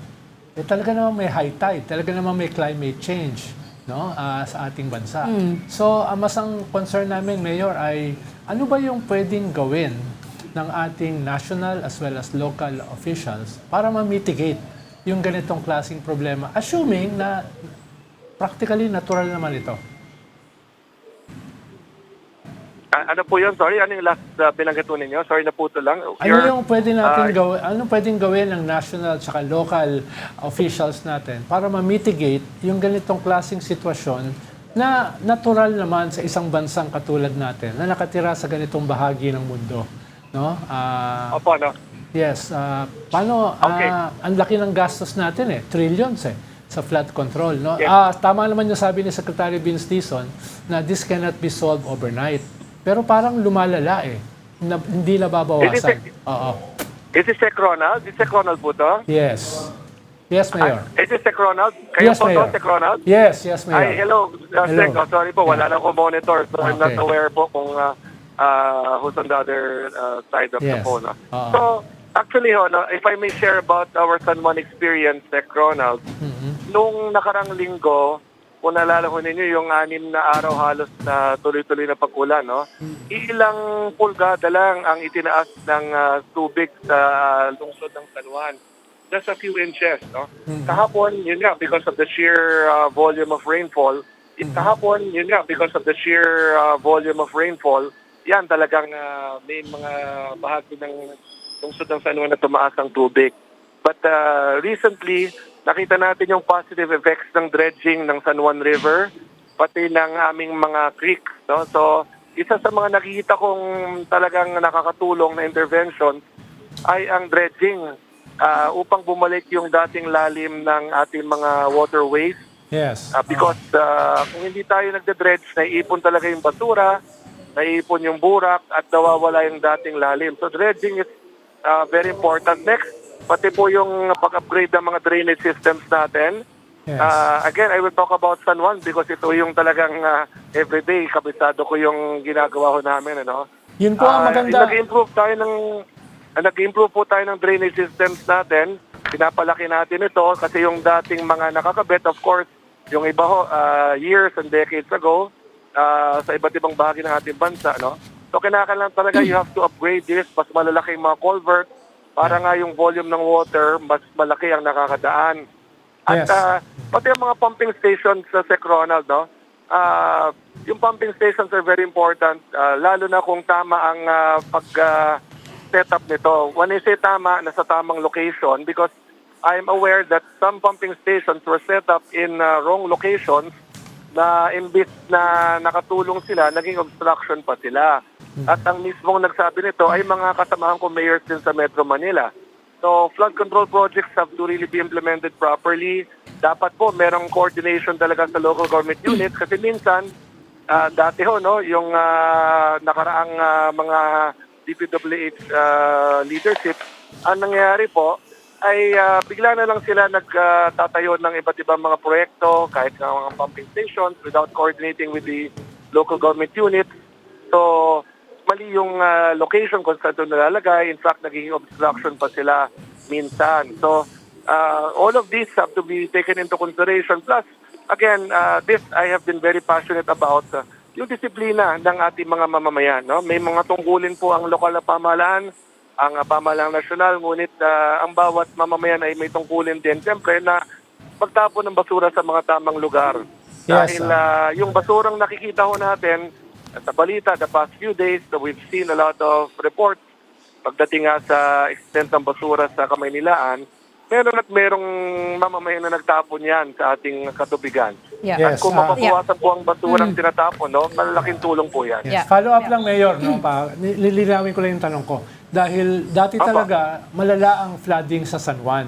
Speaker 5: Talaga naman may high tide, talaga naman may climate change, no, sa ating bansa. So, mas ang concern namin, Mayor, ay ano ba yung pwedeng gawin ng ating national as well as local officials para ma-mitigate yung ganitong klaseng problema, assuming na practically natural naman ito.
Speaker 8: Ano po yun? Sorry, ano yung last binanggit po ninyo? Sorry, naputo lang.
Speaker 5: Ano yung pwede natin gawin? Anong pwedeng gawin ng national at local officials natin para ma-mitigate yung ganitong klaseng sitwasyon na natural naman sa isang bansang katulad natin na nakatira sa ganitong bahagi ng mundo, no?
Speaker 8: Opo, no?
Speaker 5: Yes. Paano? Ang laki ng gastos natin trillions sa flood control, no?
Speaker 8: Yes.
Speaker 5: Tama naman yung sabi ni Secretary Vince Dizon na this cannot be solved overnight. Pero parang lumalala hindi nababawasan.
Speaker 8: Is this Sec Ronald? Is Sec Ronald po to?
Speaker 5: Yes. Yes, Mayor.
Speaker 8: Is this Sec Ronald? Kayo
Speaker 5: Yes,
Speaker 8: po
Speaker 5: Mayor.
Speaker 8: to, Sec Ronald?
Speaker 5: Yes, Mayor.
Speaker 8: Ay, hello. Sec, sorry po, wala lang ko monitor. So I'm not aware po kung who's on the other side of the phone. So, actually, if I may share about our San Juan experience, Sec Ronald, nung nakarang linggo, kung naalala ko ninyo, yung 6 na araw halos na tuloy-tuloy na pag-ulan, no? Ilang pulgada lang ang itinaas ng tubig sa lungsod ng San Juan. Just a few inches, no? Kahapon, yun nga, because of the sheer volume of rainfall, yan talagang may mga bahagi ng lungsod ng San Juan na tumaas ang tubig. But recently, nakita natin yung positive effects ng dredging ng San Juan River, pati ng aming mga creeks. No? So, isa sa mga nakikita kong talagang nakakatulong na intervention ay ang dredging upang bumalik yung dating lalim ng ating mga waterways.
Speaker 5: Yes.
Speaker 8: Because kung hindi tayo nagde-dredge, naiipon talaga yung basura, naiipon yung burak, at nawawala yung dating lalim. So, dredging is very important. Next, pati po yung pag-upgrade ng mga drainage systems natin.
Speaker 5: Yes.
Speaker 8: Again, I will talk about San Juan because ito yung talagang everyday, kabisado ko yung ginagawa ko namin.
Speaker 5: Yun po ang maganda.
Speaker 8: Nag-improve po tayo ng drainage systems natin. Pinapalaki natin ito kasi yung dating mga nakakabit, of course, yung iba years and decades ago, sa iba't ibang bahagi ng ating bansa. So kinakailangan talaga you have to upgrade this, mas malalaking mga culvert, para nga yung volume ng water, mas malaki ang nakakadaan. At pati ang mga pumping stations sa Sec Ronald, yung pumping stations are very important, lalo na kung tama ang pag-setup nito. When I say tama, nasa tamang location, because I'm aware that some pumping stations were set up in wrong locations na imbis na nakatulong sila, naging obstruction pa sila. At ang mismong nagsabi nito ay mga kasamahan ko mayors din sa Metro Manila. So flood control projects have to really be implemented properly. Dapat po merong coordination talaga sa local government units kasi minsan dati ho no yung nakaraang mga DPWH leadership, ang nangyayari po ay bigla na lang sila nagtatayo ng iba't ibang mga proyekto kahit ng mga pumping stations without coordinating with the local government units. So mali yung location kung saan ito nalalagay. In fact, naging obstruction pa sila minsan. So all of these have to be taken into consideration. Plus, again, this I have been very passionate about yung disiplina ng ating mga mamamayan. No? May mga tungkulin po ang lokal na pamahalaan, ang pamahalang nasyonal, ngunit ang bawat mamamayan ay may tungkulin din, siyempre, na magtapon ng basura sa mga tamang lugar.
Speaker 5: Yes,
Speaker 8: Dahil yung basurang nakikita ho natin sa balita the past few days, we've seen a lot of reports pagdating nga sa extent ng basura sa Kamaynilaan, meron at merong mamamayan na nagtapon yan sa ating katubigan.
Speaker 2: Yeah.
Speaker 8: At
Speaker 5: Yes,
Speaker 8: kung mapabawasan po ang basurang tinatapon, no, malaking tulong po yan.
Speaker 2: Yeah.
Speaker 5: Follow up lang, Mayor. No, lilinawin ko lang yung tanong ko. Dahil dati talaga, malala ang flooding sa San Juan.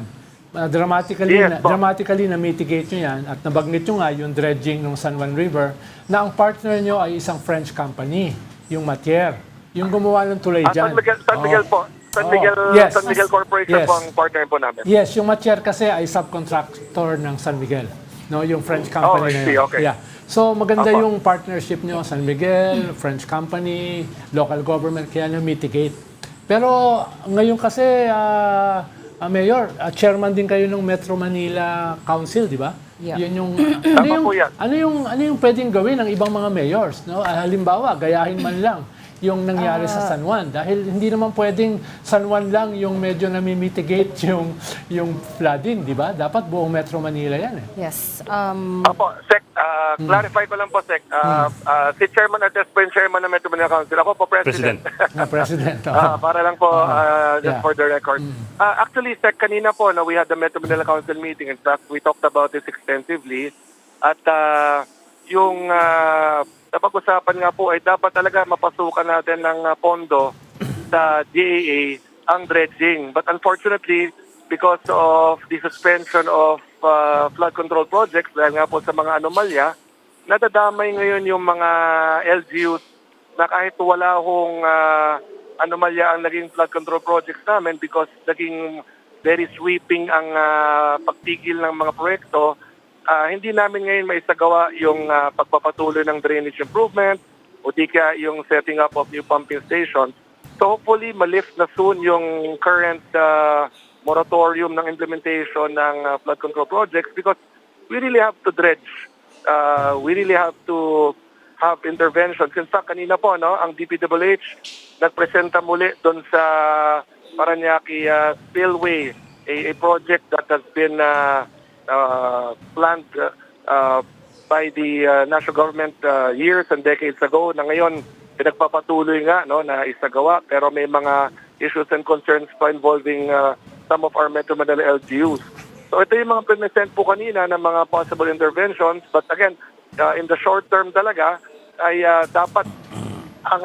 Speaker 5: Dramatically na-mitigate nyo yan at nabagnit nyo nga yung dredging ng San Juan River na ang partner nyo ay isang French company, yung Matier. Yung gumawa ng tulay dyan.
Speaker 8: San Miguel po. San Miguel Corporation po ang partner po namin.
Speaker 5: Yes, yung Matier kasi ay subcontractor ng San Miguel. No, yung French company na yun.
Speaker 8: Okay.
Speaker 5: Yeah. So maganda yung partnership nyo, San Miguel, French company, local government, kaya na-mitigate. Pero ngayon kasi, Mayor, chairman din kayo ng Metro Manila Council, di ba?
Speaker 2: Yeah.
Speaker 5: Yun yung,
Speaker 8: Tama
Speaker 5: ano yung pwedeng gawin ng ibang mga mayors? No? Halimbawa, gayahin man lang yung nangyari sa San Juan. Dahil hindi naman pwedeng San Juan lang yung medyo nami-mitigate yung flooding, di ba? Dapat buong Metro Manila yan eh.
Speaker 2: Yes.
Speaker 8: Opo, Sec, clarify ko lang po, Sec. Si Chairman Artes po yung Chairman ng Metro Manila Council. Ako po, President.
Speaker 5: President.
Speaker 8: Para lang po, just for the record. Actually, Sec, kanina po, we had the Metro Manila Council meeting. In fact, we talked about this extensively. At yung napag-usapan nga po ay dapat talaga mapasukan natin ng pondo sa DAA ang dredging. But unfortunately, because of the suspension of flood control projects, dahil nga po sa mga anomalya, nadadamay ngayon yung mga LGUs na kahit wala hong anomalya ang naging flood control projects namin because naging very sweeping ang pagtigil ng mga proyekto, hindi namin ngayon maisagawa yung pagpapatuloy ng drainage improvement o di kaya yung setting up of new pumping stations. So hopefully, malift na soon yung current moratorium ng implementation ng flood control projects because we really have to dredge. We really have to have interventions. In fact, kanina po, no, ang DPWH nagpresenta muli doon sa Paranaque Spillway, a project that has been planned by the national government years and decades ago na ngayon pinagpapatuloy nga no, na isagawa pero may mga issues and concerns pa involving some of our Metro Manila LGUs. So ito yung mga present po kanina ng mga possible interventions but again, in the short term talaga ay dapat ang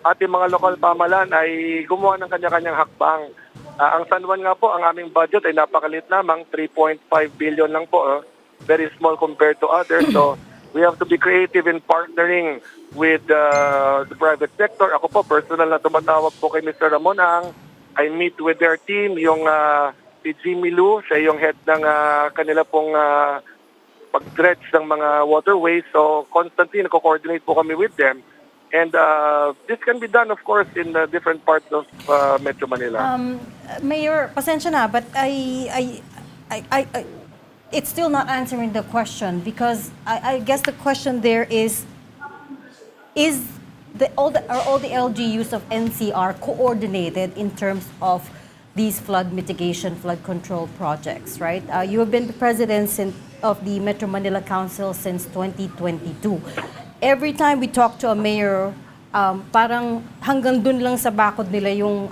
Speaker 8: ating mga lokal pamahalaan ay gumawa ng kanya-kanyang hakbang. Ang San Juan nga po, ang aming budget ay napakalit lamang, 3.5 billion lang po. Very small compared to others. So we have to be creative in partnering with the private sector. Ako po, personal na tumatawag po kay Mr. Ramon Ang. I meet with their team, yung si Jimmy Lu, siya yung head ng kanila pong pag-dredge ng mga waterways. So constantly, nako-coordinate po kami with them. And this can be done, of course, in different parts of Metro Manila.
Speaker 2: Mayor, pasensya na, but it's still not answering the question because I guess the question there is are all the LGUs of NCR coordinated in terms of these flood mitigation, flood control projects, right? You have been the president of the Metro Manila Council since 2022. Every time we talk to a mayor parang hanggang dun lang sa bakod nila yung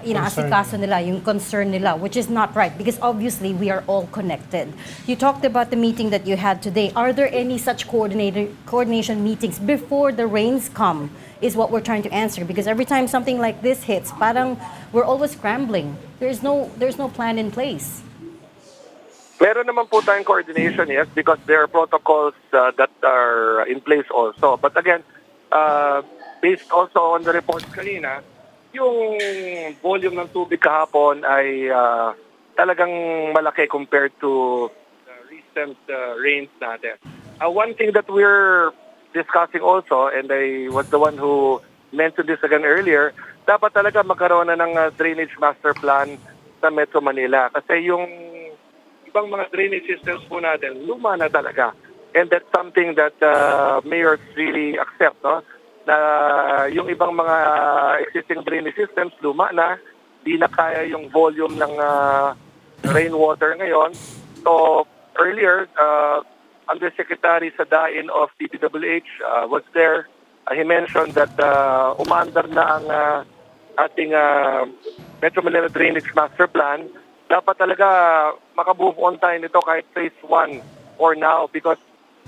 Speaker 2: inaasikaso nila, yung concern nila, which is not right because obviously we are all connected. You talked about the meeting that you had today. Are there any such coordination meetings before the rains come? Is what we're trying to answer because every time something like this hits, parang we're always scrambling. There's no plan in place.
Speaker 8: Meron naman po tayong coordination, yes, because there are protocols that are in place also. But again, based also on the reports kanina, yung volume ng tubig kahapon ay talagang malaki compared to the recent rains natin. One thing that we're discussing also, and I was the one who mentioned this again earlier, dapat talaga magkaroon na ng drainage master plan sa Metro Manila. Kasi yung ibang mga drainage systems po natin, luma na talaga. And that's something that mayors really accept, no? Na yung ibang mga existing drainage systems, luma na, di na kaya yung volume ng rainwater ngayon. So, earlier, Undersecretary Sadain of DPWH was there. He mentioned that umaandar na ang ating Metro Manila Drainage Master Plan. Dapat talaga makamove on tayo nito kahit phase 1 for now because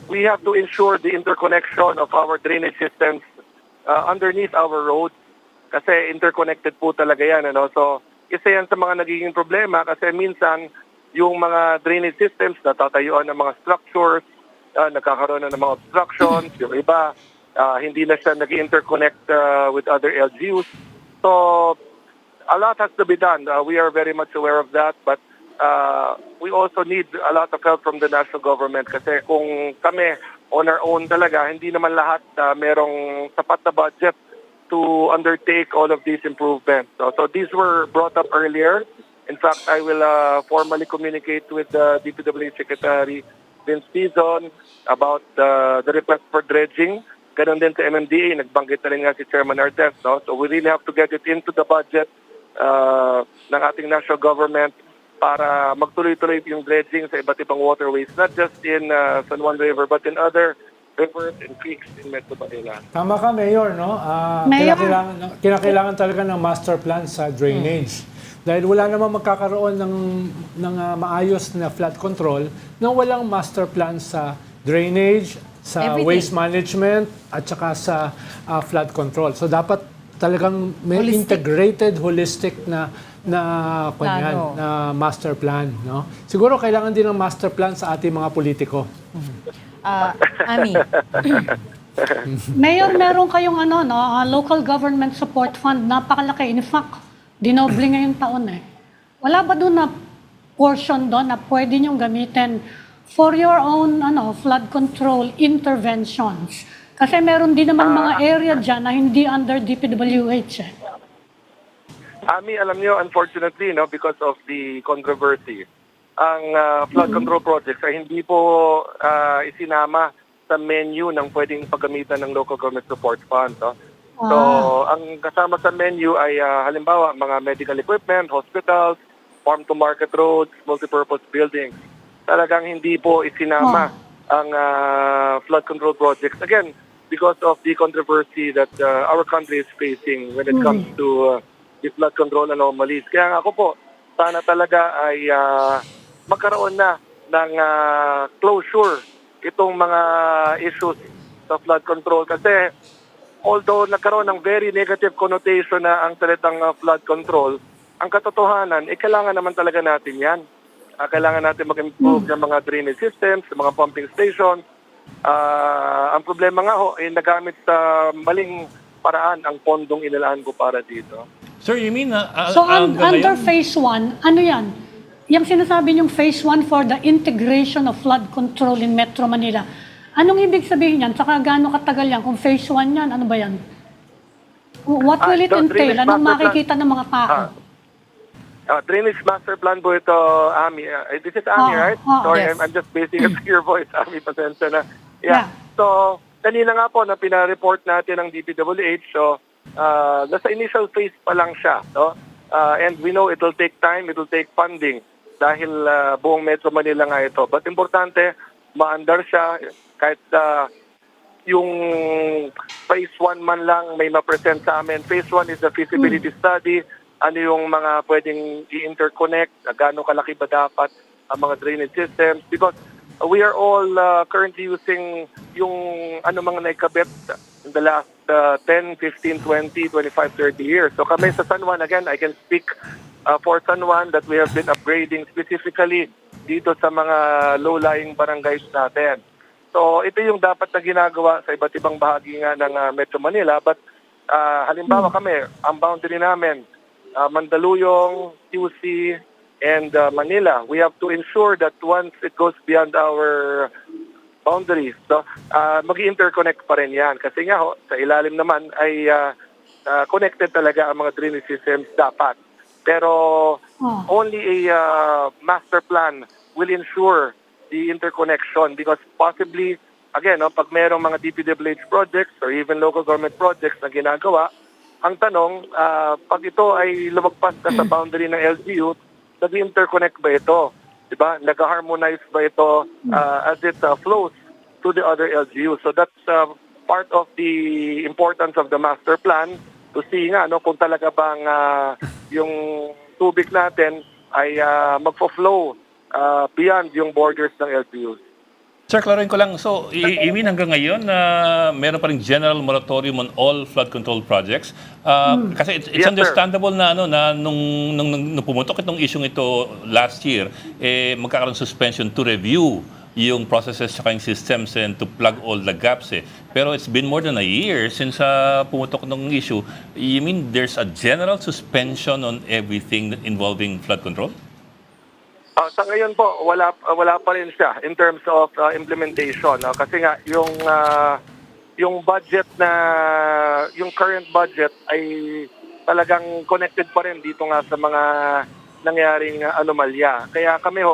Speaker 8: we have to ensure the interconnection of our drainage systems underneath our roads kasi interconnected po talaga yan. Ano? So, isa yan sa mga nagiging problema kasi minsan yung mga drainage systems natatayuan ng mga structures, nagkakaroon na ng mga obstructions, yung iba hindi na siya nag-interconnect with other LGUs. So, a lot has to be done. We are very much aware of that, but we also need a lot of help from the national government kasi kung kami on our own talaga, hindi naman lahat merong sapat na budget to undertake all of these improvements. So these were brought up earlier. In fact, I will formally communicate with the DPWH Secretary Vince Tizon about the request for dredging. Ganon din sa MMDA, nagbanggit na rin nga si Chairman Artes. No? So we really have to get it into the budget ng ating national government para magtuloy-tuloy yung dredging sa iba't ibang waterways, not just in San Juan River, but in other rivers and creeks in Metro Manila.
Speaker 5: Tama ka, Mayor, no?
Speaker 6: Mayor.
Speaker 5: Kinakailangan talaga ng master plan sa drainage. Dahil wala namang magkakaroon ng maayos na flood control nang walang master plan sa drainage, sa
Speaker 2: Everything.
Speaker 5: waste management, at saka sa flood control. So dapat talagang may integrated, holistic na
Speaker 2: Plano.
Speaker 5: na master plan, no? Siguro kailangan din ng master plan sa ating mga politiko.
Speaker 2: Ami,
Speaker 6: Mayor, meron kayong local government support fund, napakalaki. In fact, dinoble ngayong taon eh. Wala ba doon na portion doon na pwede niyong gamitin for your own flood control interventions? Kasi meron din naman mga area dyan na hindi under DPWH eh.
Speaker 8: Ami, alam niyo, unfortunately, no, because of the controversy, ang flood control projects ay hindi po isinama sa menu ng pwedeng paggamitan ng local government support fund. No? So, ang kasama sa menu ay halimbawa mga medical equipment, hospitals, farm-to-market roads, multipurpose buildings. Talagang hindi po isinama ang flood control projects. Again, because of the controversy that our country is facing when it comes to the flood control anomalies. Kaya nga ako po, sana talaga ay magkaroon na ng closure itong mga issues sa flood control. Kasi although nagkaroon ng very negative connotation na ang salitang flood control, ang katotohanan, kailangan naman talaga natin yan. Kailangan natin mag-improve ng mga drainage systems, mga pumping stations. Ang problema nga ay nagamit sa maling paraan ang pondong inilaan ko para dito.
Speaker 1: Sir, you mean
Speaker 6: So under phase 1, ano yan? Yung sinasabi niyong phase 1 for the integration of flood control in Metro Manila. Anong ibig sabihin yan? Saka gaano katagal yan? Kung phase 1 yan, ano ba yan? What will it entail? Anong makikita ng mga tao?
Speaker 8: Drainage master plan po ito, Ami. This is Ami, right? Sorry,
Speaker 2: yes.
Speaker 8: I'm just basing it on your voice, Ami. Pasensya na.
Speaker 6: Yeah.
Speaker 8: So, kanina nga po na pinareport natin ng DPWH. So, nasa initial phase pa lang siya. No? And we know it will take time, it will take funding dahil buong Metro Manila nga ito. But importante, maandar siya kahit yung phase 1 man lang may ma-present sa amin. Phase 1 is the feasibility study. Ano yung mga pwedeng i-interconnect, gaano kalaki ba dapat ang mga drainage systems. Because we are all currently using yung ano mga naikabit in the last 10, 15, 20, 25, 30 years. So kami sa San Juan, again, I can speak for San Juan that we have been upgrading specifically dito sa mga low-lying barangays natin. So ito yung dapat na ginagawa sa iba't ibang bahagi nga ng Metro Manila. But halimbawa kami, ang boundary namin, Mandaluyong, QC, and Manila. We have to ensure that once it goes beyond our boundaries, so, mag-interconnect pa rin yan. Kasi nga sa ilalim naman ay connected talaga ang mga drainage systems dapat. Pero only a master plan will ensure the interconnection because possibly, again, pag merong mga DPWH projects or even local government projects na ginagawa, ang tanong, pag ito ay lumagpas na sa boundary ng LGU, nag-interconnect ba ito? Diba? Nag-harmonize ba ito as it flows to the other LGU? So that's part of the importance of the master plan to see nga kung talaga bang yung tubig natin ay magfo-flow beyond yung borders ng LGUs.
Speaker 1: Sir, klaruhin ko lang. So, I mean hanggang ngayon na meron pa ring general moratorium on all flood control projects. Kasi it's
Speaker 8: Yes, sir.
Speaker 1: understandable na nung pumutok itong isyung ito last year, magkakaroon suspension to review yung processes at yung systems and to plug all the gaps. Pero it's been more than a year since pumutok itong issue. You mean there's a general suspension on everything involving flood control?
Speaker 8: Sa ngayon po, wala pa rin siya in terms of implementation. Kasi nga, yung budget yung current budget ay talagang connected pa rin dito nga sa mga nangyaring anomalya. Kaya kami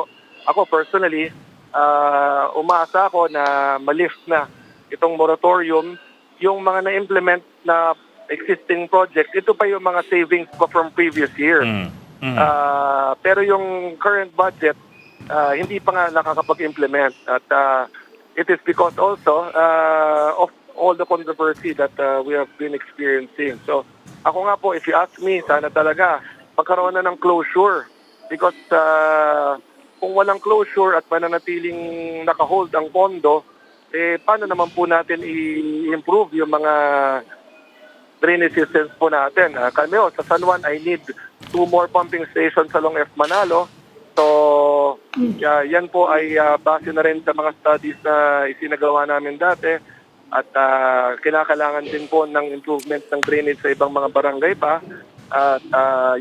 Speaker 8: ako personally, umaasa ako na malift na itong moratorium. Yung mga na-implement na existing project, ito pa yung mga savings ko from previous years. Pero yung current budget, hindi pa nga nakakapag-implement. At it is because also of all the controversy that we have been experiencing. So ako nga po, if you ask me, sana talaga magkaroon na ng closure. Because kung walang closure at mananatiling nakahold ang pondo, paano naman po natin i-improve yung mga drainage systems po natin? Kami sa San Juan, I need 2 more pumping stations along F. Manalo. So, yan po ay base na rin sa mga studies na isinagawa namin dati. At kinakailangan din po ng improvement ng drainage sa ibang mga barangay pa. At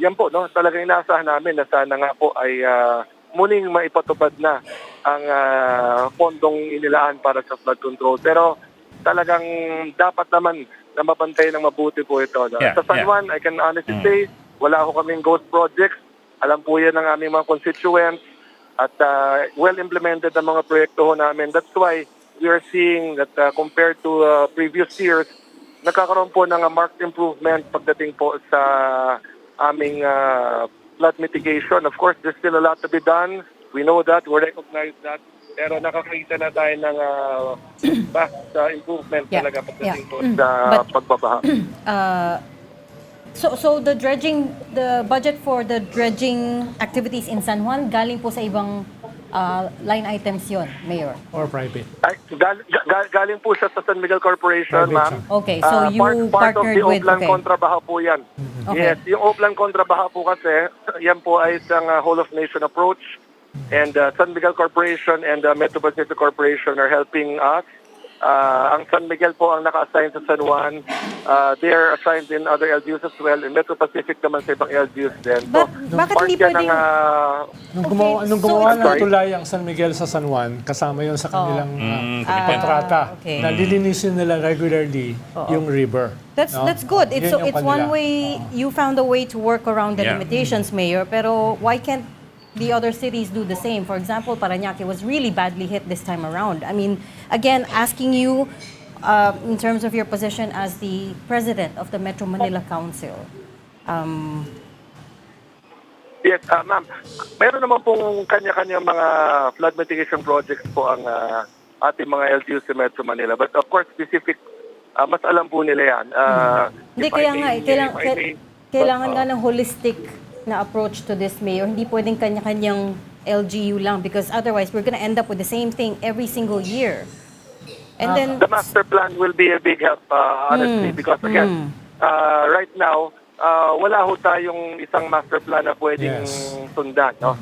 Speaker 8: yan po, talagang inaasahan namin na sana nga po ay muling maipatupad na ang pondong inilaan para sa flood control. Pero talagang dapat naman na mabantay ng mabuti po ito. Sa San Juan, I can honestly say, wala ko kaming ghost projects. Alam po yan ng aming mga constituents at well-implemented ang mga proyekto namin. That's why we are seeing that compared to previous years, nagkakaroon po ng marked improvement pagdating po sa aming flood mitigation. Of course, there's still a lot to be done. We know that, we recognize that. Pero nakakita na tayo ng vast improvement talaga pagdating po sa pagbabaha.
Speaker 2: So the budget for the dredging activities in San Juan, galing po sa ibang line items yon, Mayor?
Speaker 5: Or private?
Speaker 8: Galing po siya sa San Miguel Corporation, ma'am.
Speaker 2: Okay, so you
Speaker 8: part of the
Speaker 2: partnered with...
Speaker 8: Oplan Kontrabaha po yan.
Speaker 2: Okay.
Speaker 8: Yes, yung Oplan Kontrabaha po kasi, yan po ay isang whole-of-nation approach. And San Miguel Corporation and Metro Pacific Corporation are helping us. Ang San Miguel po ang naka-assign sa San Juan. They are assigned in other LGUs as well. In Metro Pacific naman sa ibang LGUs din.
Speaker 2: But bakit hindi pwedeng...
Speaker 5: Nung gumawa ng tulay ang San Miguel sa San Juan, kasama yon sa kanilang kontrata.
Speaker 2: Okay.
Speaker 5: Na lilinisin nila regularly yung river.
Speaker 2: That's good. It's
Speaker 5: Yun yung
Speaker 2: it's one
Speaker 5: kanila.
Speaker 2: way, you found a way to work around the limitations, Mayor. Pero why can't the other cities do the same? For example, Parañaque was really badly hit this time around. I mean, again, asking you in terms of your position as the president of the Metro Manila Council.
Speaker 8: Yes, ma'am. Meron naman pong kanya-kanya mga flood mitigation projects po ang ating mga LGUs sa Metro Manila. But of course, specific, mas alam po nila yan.
Speaker 2: Hindi,
Speaker 8: If I
Speaker 2: kaya
Speaker 8: may-
Speaker 2: nga,
Speaker 8: if I may-
Speaker 2: kailangan nga ng holistic na approach to this, Mayor. Hindi pwedeng kanya-kanyang LGU lang because otherwise we're gonna end up with the same thing every single year. And then,
Speaker 8: The master plan will be a big help, honestly, because again, right now, wala ho tayong isang master plan na pwedeng
Speaker 5: Yes.
Speaker 8: sundan. No?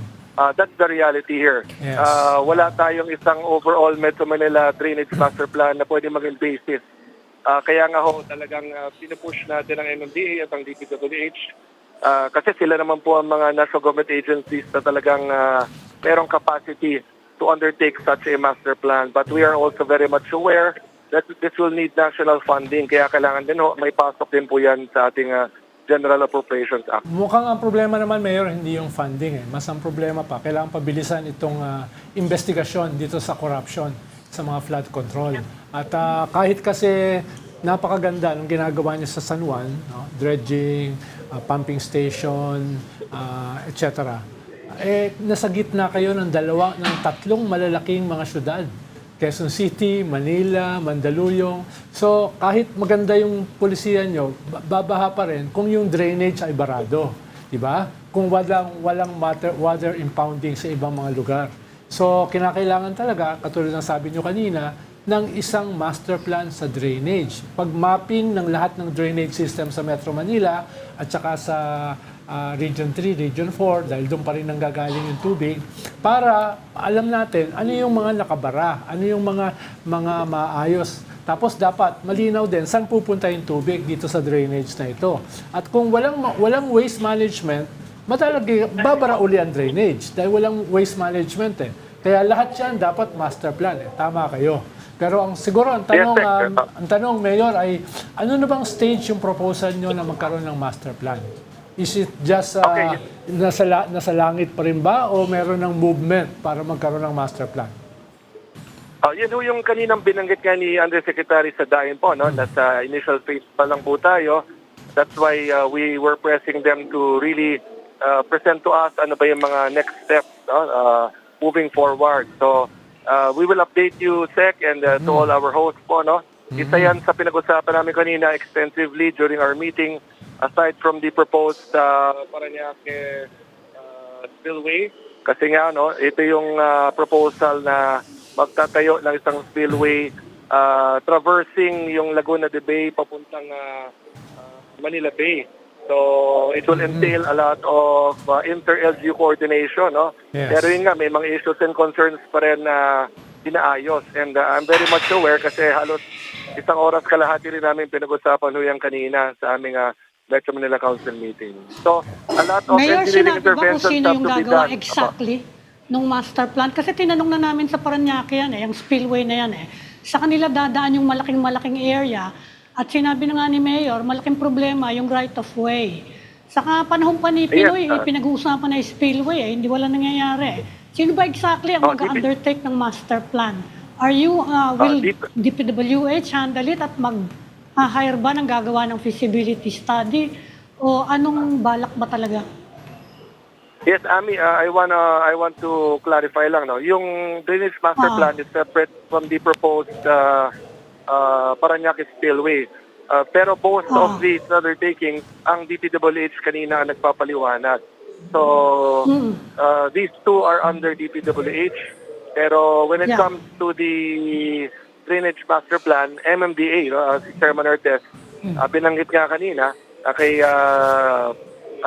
Speaker 8: That's the reality here.
Speaker 5: Yes.
Speaker 8: Wala tayong isang overall Metro Manila drainage master plan na pwedeng maging basis. Kaya nga ho, talagang pinupush natin ang MMDA at ang DPWH kasi sila naman po ang mga national government agencies na talagang merong capacity to undertake such a master plan. But we are also very much aware that this will need national funding. Kaya kailangan din ho, may pasok din po yan sa ating General Appropriations Act.
Speaker 5: Mukhang ang problema naman, Mayor, hindi yung funding. Mas ang problema pa, kailangan pabilisan itong investigasyon dito sa corruption sa mga flood control. At kahit kasi napakaganda ng ginagawa niya sa San Juan, no? Dredging, pumping station, etc. Nasa gitna kayo ng tatlong malalaking mga syudad. Quezon City, Manila, Mandaluyong. So, kahit maganda yung pulisiya nyo, babaha pa rin kung yung drainage ay barado. Diba? Kung walang water impounding sa ibang mga lugar. So, kinakailangan talaga, katulad ng sabi nyo kanina, ng isang master plan sa drainage. Pag-mapping ng lahat ng drainage system sa Metro Manila at saka sa Region 3, Region 4, dahil doon pa rin nanggagaling yung tubig, para alam natin ano yung mga nakabara, ano yung mga maayos. Tapos dapat malinaw din saan pupunta yung tubig dito sa drainage na ito. At kung walang waste management, babara uli ang drainage dahil walang waste management eh. Kaya lahat yan dapat master plan. Tama kayo. Pero siguro ang tanong, Mayor, ay ano na bang stage yung proposal nyo na magkaroon ng master plan? Is it just nasa langit pa rin ba o meron ng movement para magkaroon ng master plan?
Speaker 8: Yun ho yung kaninang binanggit nga ni Undersecretary Sadain po, no? Nasa initial phase pa lang po tayo. That's why we were pressing them to really present to us ano ba yung mga next steps moving forward. So, we will update you, Sec, and to all our hosts po, no? Isa yan sa pinag-usapan namin kanina extensively during our meeting, aside from the proposed Parañaque spillway. Kasi nga, no, ito yung proposal na magtatayo ng isang spillway traversing yung Laguna de Bay papuntang Manila Bay. So, it will entail a lot of inter-LGU coordination, no?
Speaker 5: Yes.
Speaker 8: Pero yun nga, may mga issues and concerns pa rin na dinaayos. And I'm very much aware kasi halos isang oras kalahati rin namin pinag-usapan huyang kanina sa aming Metro Manila Council meeting. So, a lot of
Speaker 9: Mayor,
Speaker 8: engineering
Speaker 9: sinabi ba kung
Speaker 8: interventions
Speaker 9: sino
Speaker 8: have
Speaker 9: yung
Speaker 8: to be
Speaker 9: gagawa
Speaker 8: done.
Speaker 9: exactly nung master plan? Kasi tinanong na namin sa Parañaque yan yung spillway na yan Sa kanila dadaan yung malaking area. At sinabi na nga ni Mayor, malaking problema yung right of way. Saka panahon pa ni Pinoy, pinag-uusapan na yung spillway hindi wala nangyayari. Sino ba exactly ang mag-undertake ng master plan? Are you, will DPWH handle it at mag-hire ba ng gagawa ng feasibility study? O anong balak ba talaga?
Speaker 8: Yes, Ami, I want to clarify lang, no. Yung drainage master plan is separate from the proposed Parañaque spillway. Pero both of these undertakings, ang DPWH kanina ang nagpapaliwanag. So, these two are under DPWH. Pero when it comes to the drainage master plan, MMDA, si Chairman Ortez, binanggit nga kanina kay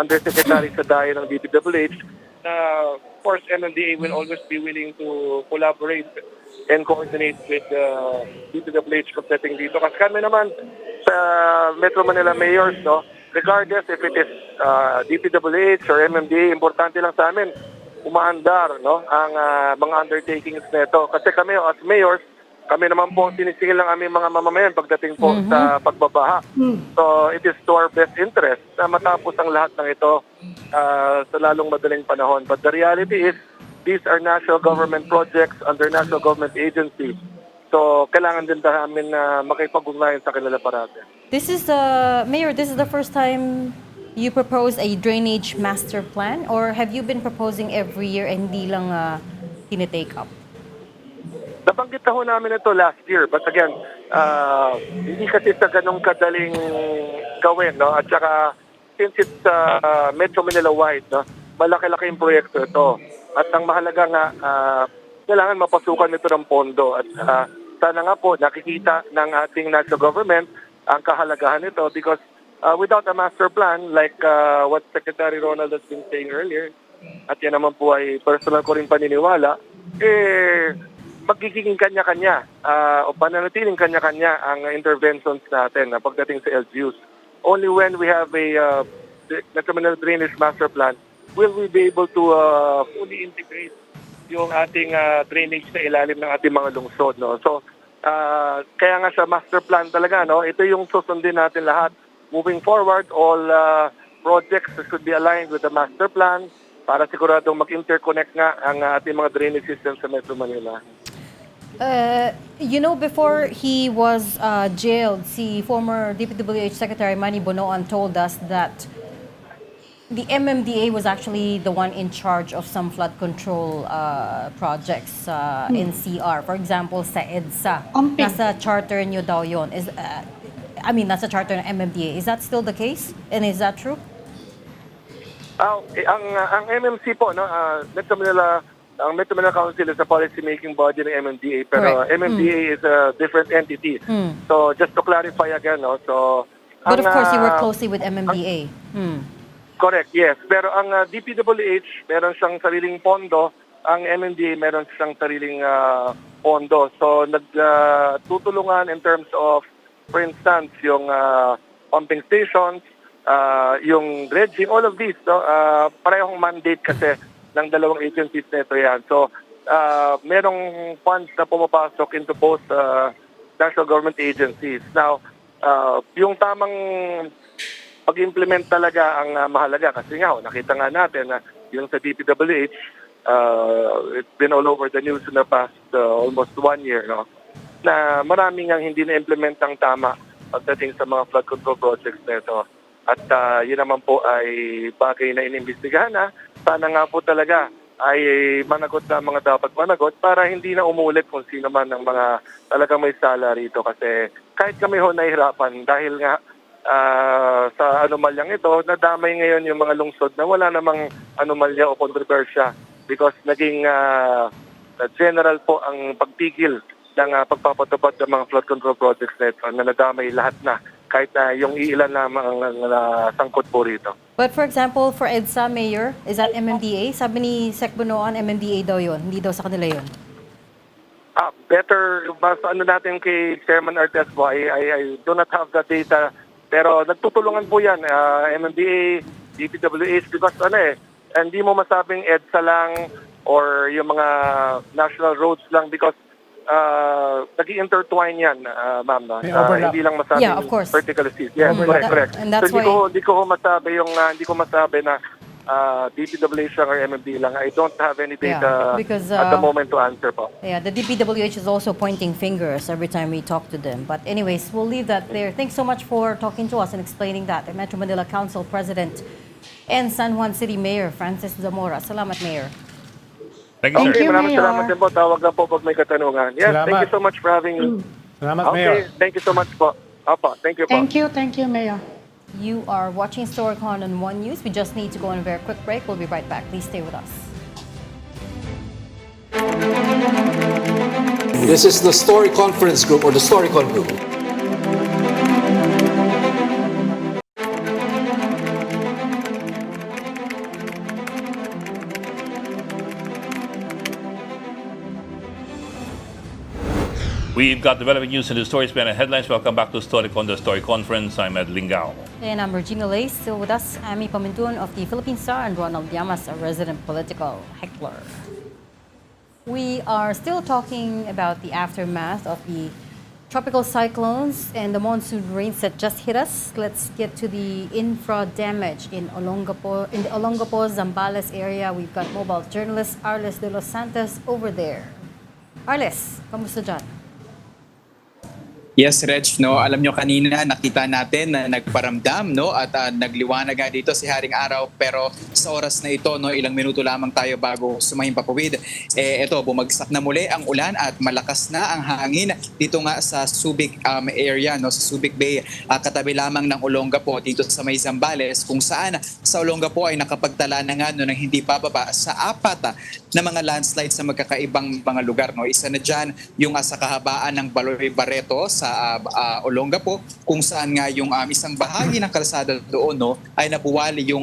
Speaker 8: Undersecretary Sadain ng DPWH na of course MMDA will always be willing to collaborate and coordinate with DPWH pagdating dito. Kasi kami naman sa Metro Manila mayors, no, regardless if it is DPWH or MMDA, importante lang sa amin umaandar, no, ang mga undertakings nito. Kasi kami as mayors, kami naman po sinisingil ng aming mga mamamayan pagdating po sa pagbabaha. So it is to our best interest na matapos ang lahat ng ito sa lalong madaling panahon. But the reality is, these are national government projects under national government agencies. So kailangan din namin na makipag-ugnayan sa kanila parati.
Speaker 2: this is Mayor, this is the first time you propose a drainage master plan, or have you been proposing every year and hindi lang tinitake up?
Speaker 8: The nabanggit na ho namin ito last year. But again, hindi kasi sa ganong kadaling gawin, no? At saka, since it's Metro Manila-wide, no? Malaki-laki yung proyekto ito. At ang mahalaga nga, kailangan mapasukan nito ng pondo. At sana nga po, nakikita ng ating national government ang kahalagahan nito because without a master plan, like what Secretary Ronald has been saying earlier, at yan naman po ay personal ko rin paniniwala, magiging kanya-kanya o pananatiling kanya-kanya ang interventions natin na pagdating sa LGUs. Only when we have a Metro Manila Drainage Master Plan will we be able to fully integrate yung ating drainage sa ilalim ng ating mga lungsod. No? So, kaya nga sa master plan talaga, no? Ito yung susundin natin lahat. Moving forward, all projects should be aligned with the master plan para siguradong mag-interconnect nga ang ating mga drainage system sa Metro Manila.
Speaker 2: Before he was jailed, si former DPWH Secretary Manny Bonoan told us that the MMDA was actually the one in charge of some flood control projects in CR. For example, sa EDSA.
Speaker 9: Omping.
Speaker 2: Nasa charter nyo daw yun. Nasa charter ng MMDA. Is that still the case? And is that true?
Speaker 8: Ang MMC po, no, Metro Manila, ang Metro Manila Council is a policy-making body ng MMDA, pero
Speaker 2: Correct.
Speaker 8: MMDA is a different entity. So, just to clarify again, no, so...
Speaker 2: But of course, you work
Speaker 8: ang,
Speaker 2: closely with MMDA.
Speaker 8: Correct, yes. Pero ang DPWH, meron siyang sariling pondo. Ang MMDA, meron siyang sariling pondo. So, nagtutulungan in terms of, for instance, yung pumping stations, yung dredging, all of these. No? Parehong mandate kasi ng dalawang agencies na ito yan. So, merong funds na pumapasok into both national government agencies. Now, yung tamang pag-implement talaga ang mahalaga kasi nga, nakita nga natin na yung sa DPWH, it's been all over the news in the past almost 1 year, no? Na maraming ang hindi na-implement ang tama pagdating sa mga flood control projects na ito. At yun naman po ay bagay na inimbestigahan na. Sana nga po talaga ay managot na mga dapat managot para hindi na umulit kung sino man ang mga talagang may sala rito. Kasi kahit kami ho nahihirapan dahil nga sa anomalyang ito, nadamay ngayon yung mga lungsod na wala namang anomalya o kontrobersya because naging general po ang pagpigil ng pagpapatupad ng mga flood control projects na ito na nadamay lahat na kahit na yung iilan lamang ang sangkot po rito.
Speaker 2: But for example, for EDSA, Mayor, is that MMDA? Sabi ni Sec Bonoan, MMDA daw yun. Hindi daw sa kanila yun.
Speaker 8: Better, mas ano natin kay Chairman Artes po, I do not have the data. Pero nagtutulungan po yan, MMDA, DPWH, because hindi mo masabing EDSA lang or yung mga national roads lang because nag-intertwine yan, ma'am. No?
Speaker 5: May overlap.
Speaker 8: Hindi lang masabing
Speaker 2: Yeah, of course.
Speaker 8: vertical seas. Yes, correct.
Speaker 2: And that's
Speaker 8: so
Speaker 2: why-
Speaker 8: hindi ko masabi na DPWH lang or MMDA lang. I don't have any data
Speaker 2: Yeah, because,
Speaker 8: at the moment to answer po.
Speaker 2: Yeah, the DPWH is also pointing fingers every time we talk to them. But anyways, we'll leave that there. Thanks so much for talking to us and explaining that. Metro Manila Council President and San Juan City Mayor Francis Zamora. Salamat, Mayor.
Speaker 1: Thank you,
Speaker 9: Thank
Speaker 1: sir.
Speaker 9: you,
Speaker 8: Maraming
Speaker 9: Mayor.
Speaker 8: salamat din po. Tawag lang po pag may katanungan. Yes,
Speaker 5: Salamat.
Speaker 8: thank you so much for having me.
Speaker 5: Salamat,
Speaker 8: Okay,
Speaker 5: Mayor.
Speaker 8: thank you so much po. Opo, thank you po.
Speaker 9: Thank you, Mayor.
Speaker 2: You are watching StoryCon on One News. We just need to go on a very quick break. We'll be right back. Please stay with us.
Speaker 10: This is the Story Conference Group or the Storycon Group.
Speaker 1: We've got developing news in the story span and headlines. Welcome back to StoryCon, the Story Conference. I'm Ed Lingao.
Speaker 2: And I'm Regina Lay. Still with us, Amy Pamintuan of the Philippine Star and Ronald Llamas, a resident political heckler. We are still talking about the aftermath of the tropical cyclones and the monsoon rains that just hit us. Let's get to the infra damage in Olongapo, in the Olongapo, Zambales area. We've got mobile journalist Arles de los Santos over there. Arles, kamusta dyan?
Speaker 11: Yes, Reg, no, alam nyo kanina nakita natin na nagparamdam, no, at nagliwanag nga dito si Haring Araw, pero sa oras na ito, no, ilang minuto lamang tayo bago sumahing papawid. Ito, bumagsak na muli ang ulan at malakas na ang hangin dito nga sa Subic area, no, sa Subic Bay, katabi lamang ng Olongapo dito sa may Zambales, kung saan sa Olongapo ay nakapagtala na nga no, ng hindi bababa sa 4 na mga landslides sa magkakaibang mga lugar, no. Isa na dyan yung sa kahabaan ng Baloy Barreto sa Olongapo, kung saan nga yung isang bahagi ng kalsada doon, no, ay nabuwali yung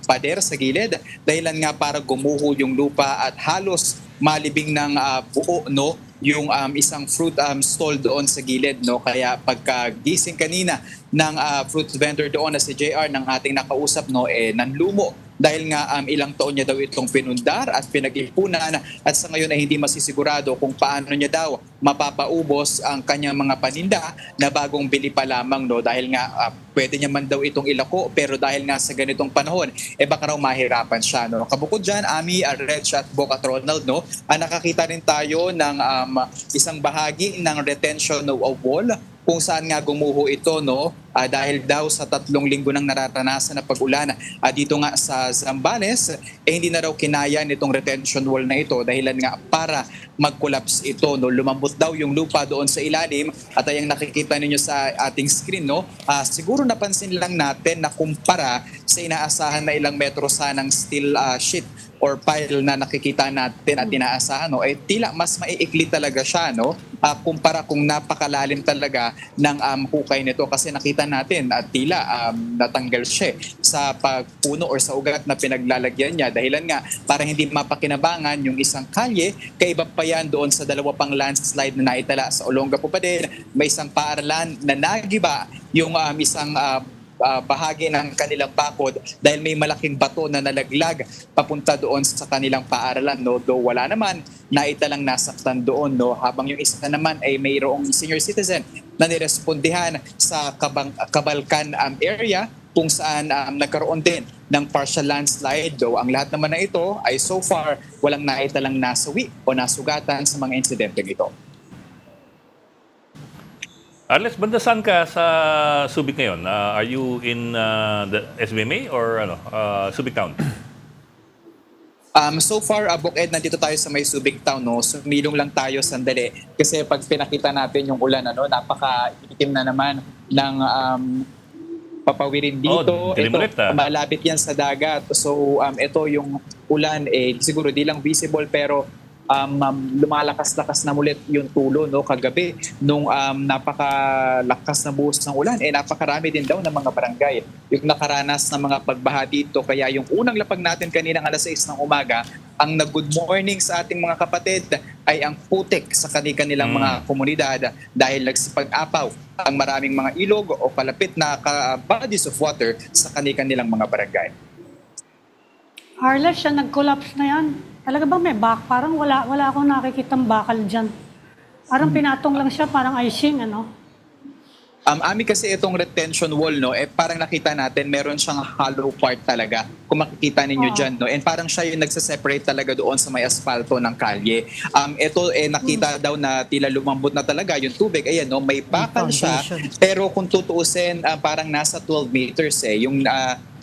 Speaker 11: pader sa gilid dahilan nga para gumuho yung lupa at halos malibing ng buo, no, yung isang fruit stall doon sa gilid, no. Kaya pagkagising kanina ng fruit vendor doon na si JR ng ating nakausap, no, nanlumo dahil nga ilang taon niya daw itong pinundar at pinag-ipunan at sa ngayon ay hindi masisigurado kung paano niya daw mapapaubos ang kanyang mga paninda na bagong bili pa lamang, no, dahil nga pwede niya man daw itong ilako pero dahil nga sa ganitong panahon baka raw mahirapan siya, no. Kabukod dyan, Ami, Reg at Boc at Ronald, no, nakakita rin tayo ng isang bahagi ng retention wall kung saan nga gumuho ito, no, dahil daw sa 3 linggo nang nararanasan na pag-ulan dito nga sa Zambales, hindi na raw kinaya nitong retention wall na ito dahilan nga para mag-collapse ito, no. Lumambot daw yung lupa doon sa ilalim at ayang nakikita ninyo sa ating screen, no, siguro napansin lang natin na kumpara sa inaasahan na ilang metro sanang steel sheet or pile na nakikita natin at inaasahan, no, tila mas maiikli talaga siya, no, kumpara kung napakalalim talaga ng hukay nito kasi nakita natin at tila natanggal siya sa pagpuno or sa ugat na pinaglalagyan niya dahilan nga para hindi mapakinabangan yung isang kalye. Kaiba pa yan doon sa 2 pang landslide na naitala sa Olongapo pa din. May isang paaralan na nagiba yung isang bahagi ng kanilang bakod dahil may malaking bato na nalaglag papunta doon sa kanilang paaralan, no. Though wala naman naitalang nasaktan doon, no, habang yung isa naman ay mayroong senior citizen na nirespondihan sa Cabalcan area kung saan nagkaroon din ng partial landslide. Though ang lahat naman na ito ay so far walang naitalang nasawi o nasugatan sa mga insidente nito.
Speaker 1: Arles, banda saan ka sa Subic ngayon? Are you in the SBMA or Subic Town?
Speaker 11: So far, Buked, nandito tayo sa may Subic Town, no. Sumilong lang tayo sandali kasi pag pinakita natin yung ulan, ano, napaka-itim na naman ng papawirin dito. Ito, malapit yan sa dagat. So ito yung ulan, siguro di lang visible pero lumalakas-lakas na mulit yung tulo, no, kagabi nung napakalakas na buhos ng ulan. Napakarami din daw ng mga barangay yung nakaranas ng mga pagbaha dito. Kaya yung unang lapag natin kaninang 6:00 ng umaga, ang nag-good morning sa ating mga kapatid ay ang putik sa kanilang mga komunidad dahil nagsipag-apaw ang maraming mga ilog o palapit na bodies of water sa kanilang mga barangay.
Speaker 9: Arles, siya nag-collapse na yan. Talaga bang may parang wala akong nakikitang bakal dyan. Parang pinatong lang siya, parang icing, ano?
Speaker 11: Ami, kasi itong retention wall, no, parang nakita natin meron siyang hollow part talaga. Kung makikita ninyo dyan, no, and parang siya yung nagsaseparate talaga doon sa may asfalto ng kalye. Ito, nakita daw na tila lumambot na talaga yung tubig. Ayan, no, may bakal siya. Pero kung tutuusin, parang nasa 12 meters yung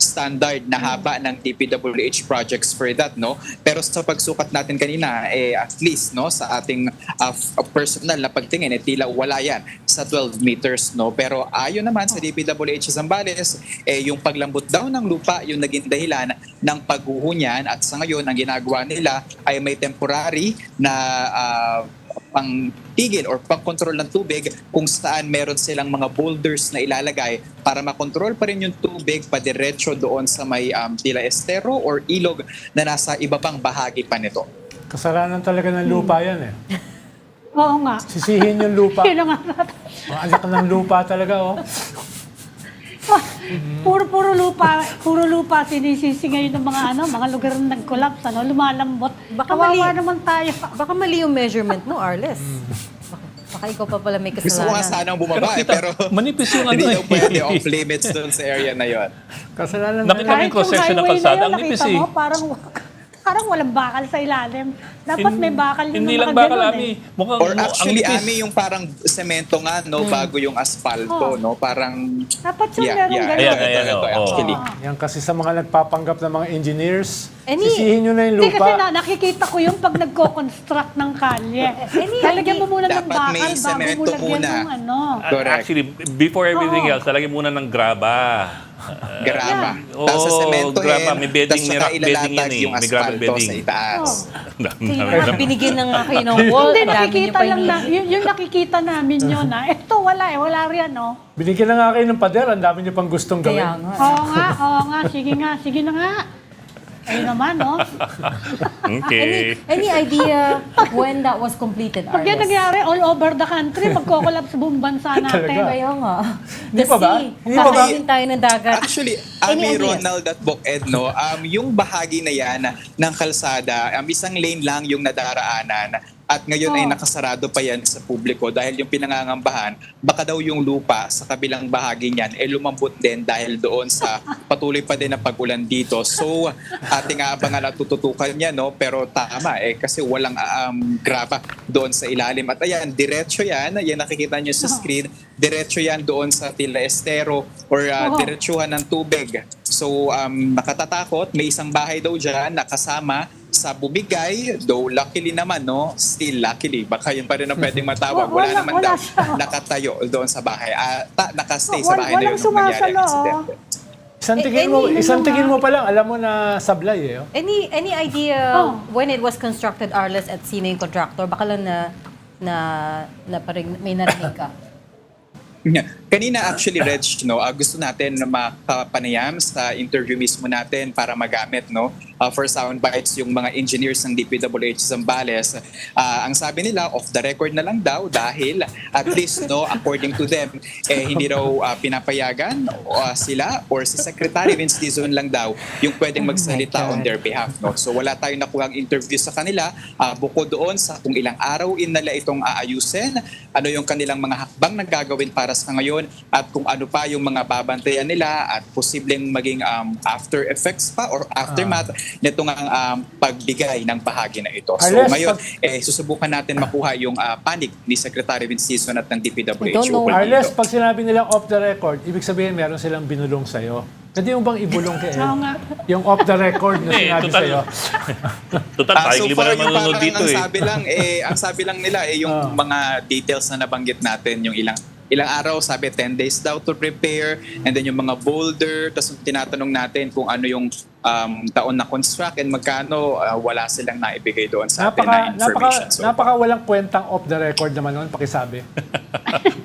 Speaker 11: standard na haba ng DPWH projects for that, no. Pero sa pagsukat natin kanina, at least, no, sa ating personal na pagtingin, tila wala yan sa 12 meters, no. Pero ayon naman sa DPWH Zambales, yung paglambot daw ng lupa yung naging dahilan ng pagguho niyan at sa ngayon ang ginagawa nila ay may temporary na pang-tigil or pang-control ng tubig kung saan meron silang mga boulders na ilalagay para makontrol pa rin yung tubig padiretso doon sa may tila estero or ilog na nasa ibabang bahagi pa nito.
Speaker 5: Kasalanan talaga ng lupa yan eh.
Speaker 9: Oo nga.
Speaker 5: Sisihin yung lupa.
Speaker 9: Sino nga?
Speaker 5: Ang anak ng lupa talaga, oh.
Speaker 9: Puro lupa sinisisi ngayon ng mga lugar na nag-collapse, ano, lumalambot. Kawawa naman tayo.
Speaker 2: Baka mali yung measurement mo, Arles. Baka ikaw pa pala may kasalanan.
Speaker 11: Gusto ko nga sanang bumaba pero
Speaker 1: manipis yung
Speaker 11: hindi daw pwede off limits doon sa area na yon.
Speaker 5: Kasalanan
Speaker 1: Nakita mo yung cross-section ng kalsada, ang nipis eh.
Speaker 9: Parang walang bakal sa ilalim. Dapat may bakal yung
Speaker 1: Hindi
Speaker 9: mga
Speaker 1: lang bakal,
Speaker 9: ganun
Speaker 1: Ami.
Speaker 9: eh.
Speaker 1: Mukhang,
Speaker 11: Or actually,
Speaker 1: ang
Speaker 11: Ami, yung parang semento nga, no, bago yung asfalto, no? Parang...
Speaker 9: Dapat siya merong ganun.
Speaker 1: Ayan,
Speaker 11: ito,
Speaker 1: oo.
Speaker 11: actually.
Speaker 5: Yan kasi sa mga nagpapanggap ng mga engineers,
Speaker 2: Any-
Speaker 5: sisihin nyo na yung
Speaker 9: Hindi kasi
Speaker 5: lupa.
Speaker 9: nakikita ko yung pag nagko-construct ng kalye. Lalagyan mo muna ng
Speaker 11: Dapat
Speaker 9: bakal
Speaker 11: may
Speaker 9: bago mo
Speaker 11: semento
Speaker 9: lagyan
Speaker 11: muna.
Speaker 9: ng ano.
Speaker 11: Correct.
Speaker 1: Actually, before everything else, talagyan muna ng graba.
Speaker 11: Graba.
Speaker 1: Oo,
Speaker 11: Tapos sa semento
Speaker 1: graba. May bedding,
Speaker 11: tapos
Speaker 1: may
Speaker 11: saka
Speaker 1: rock bedding yan
Speaker 11: ilalatag
Speaker 1: eh.
Speaker 11: yung
Speaker 1: May gravel
Speaker 11: asfalto
Speaker 1: bedding.
Speaker 11: sa itaas.
Speaker 2: Kaya binigyan na nga kayo ng wall.
Speaker 9: Hindi,
Speaker 2: Ang dami niyo
Speaker 9: nakikita
Speaker 2: pa
Speaker 9: lang na,
Speaker 2: ini-
Speaker 9: yung nakikita namin yun na, ito wala eh, wala riyan no.
Speaker 5: Binigyan na nga kayo ng pader, ang dami nyo pang gustong
Speaker 2: Kaya
Speaker 5: gawin.
Speaker 2: nga.
Speaker 9: Oo nga, sige na nga. Ayun naman, no?
Speaker 1: Okay.
Speaker 2: Any idea when that was completed,
Speaker 9: Pag yan
Speaker 2: Arles?
Speaker 9: nangyari all over the country, magko-collapse sa buong bansa natin.
Speaker 5: Talaga.
Speaker 2: Kaya nga.
Speaker 5: Hindi pa ba? Hindi pa ba?
Speaker 2: Kakainin tayo ng dagat.
Speaker 11: Actually,
Speaker 2: Any
Speaker 11: Ami
Speaker 2: ideas?
Speaker 11: Ronald at Bok Ed, no, yung bahagi na yan ng kalsada, isang lane lang yung nadaraanan at ngayon ay nakasarado pa yan sa publiko dahil yung pinangangambahan, baka daw yung lupa sa kabilang bahagi niyan lumambot din dahil doon sa patuloy pa din na pag-ulan dito. So, ating abangan at tututukan niya, no? Pero tama kasi walang graba doon sa ilalim. At ayan, diretso yan nakikita niyo sa screen, diretso yan doon sa Tila Estero or diretsuhan ng tubig. So, nakatatakot, may isang bahay daw dyan nakasama sa bubigay, though luckily naman, no? Still luckily, baka yun pa rin ang pwedeng matawag. Wala naman
Speaker 9: wala
Speaker 11: daw
Speaker 9: siya.
Speaker 11: nakatayo doon sa bahay. Nakastay sa bahay na yun
Speaker 9: Walang
Speaker 11: nung nangyari ang
Speaker 9: sumasalo,
Speaker 11: insidente.
Speaker 5: Isang tingin mo pa lang, alam mo na sablay eh. Oh.
Speaker 2: Any idea when it was constructed, Arles, at sino yung contractor? Baka lang na parang may narinig ka.
Speaker 11: Kanina actually, Reg, no, gusto natin na makapanayam sa interview mismo natin para magamit, no, for sound bites yung mga engineers ng DPWH Zambales. Ang sabi nila, off the record na lang daw dahil at least, no, according to them, hindi raw pinapayagan sila or si Secretary Vince Dizon lang daw yung pwedeng magsalita on their behalf, no. So wala tayong nakuhang interview sa kanila bukod doon sa kung ilang araw nila itong aayusin, ano yung kanilang mga hakbang na gagawin para sa ngayon at kung ano pa yung mga babantayan nila at posibleng maging after effects pa or aftermath nitong pagbigay ng bahagi na ito. So
Speaker 5: Arles,
Speaker 11: ngayon, susubukan natin makuha yung panig ni Secretary Vince Dizon at ng DPWH.
Speaker 2: I don't know.
Speaker 5: Arles, pag sinabi nilang off the record, ibig sabihin meron silang binulong sa'yo. Pwede mo bang ibulong kay Ed?
Speaker 9: Oo nga.
Speaker 5: Yung off the record na sinabi sa'yo.
Speaker 1: Total, tayo
Speaker 11: So
Speaker 1: liba
Speaker 11: far,
Speaker 1: na
Speaker 11: yung
Speaker 1: manonood
Speaker 11: parang
Speaker 1: dito
Speaker 11: ang
Speaker 1: eh.
Speaker 11: sabi lang, ang sabi lang nila, yung mga details na nabanggit natin, yung ilang araw, sabi 10 days daw to prepare, and then yung mga boulder, tapos tinatanong natin kung ano yung taon na construct and magkano, wala silang naibigay doon sa atin na information.
Speaker 5: Napaka walang kwentang off the record naman nun, pakisabi.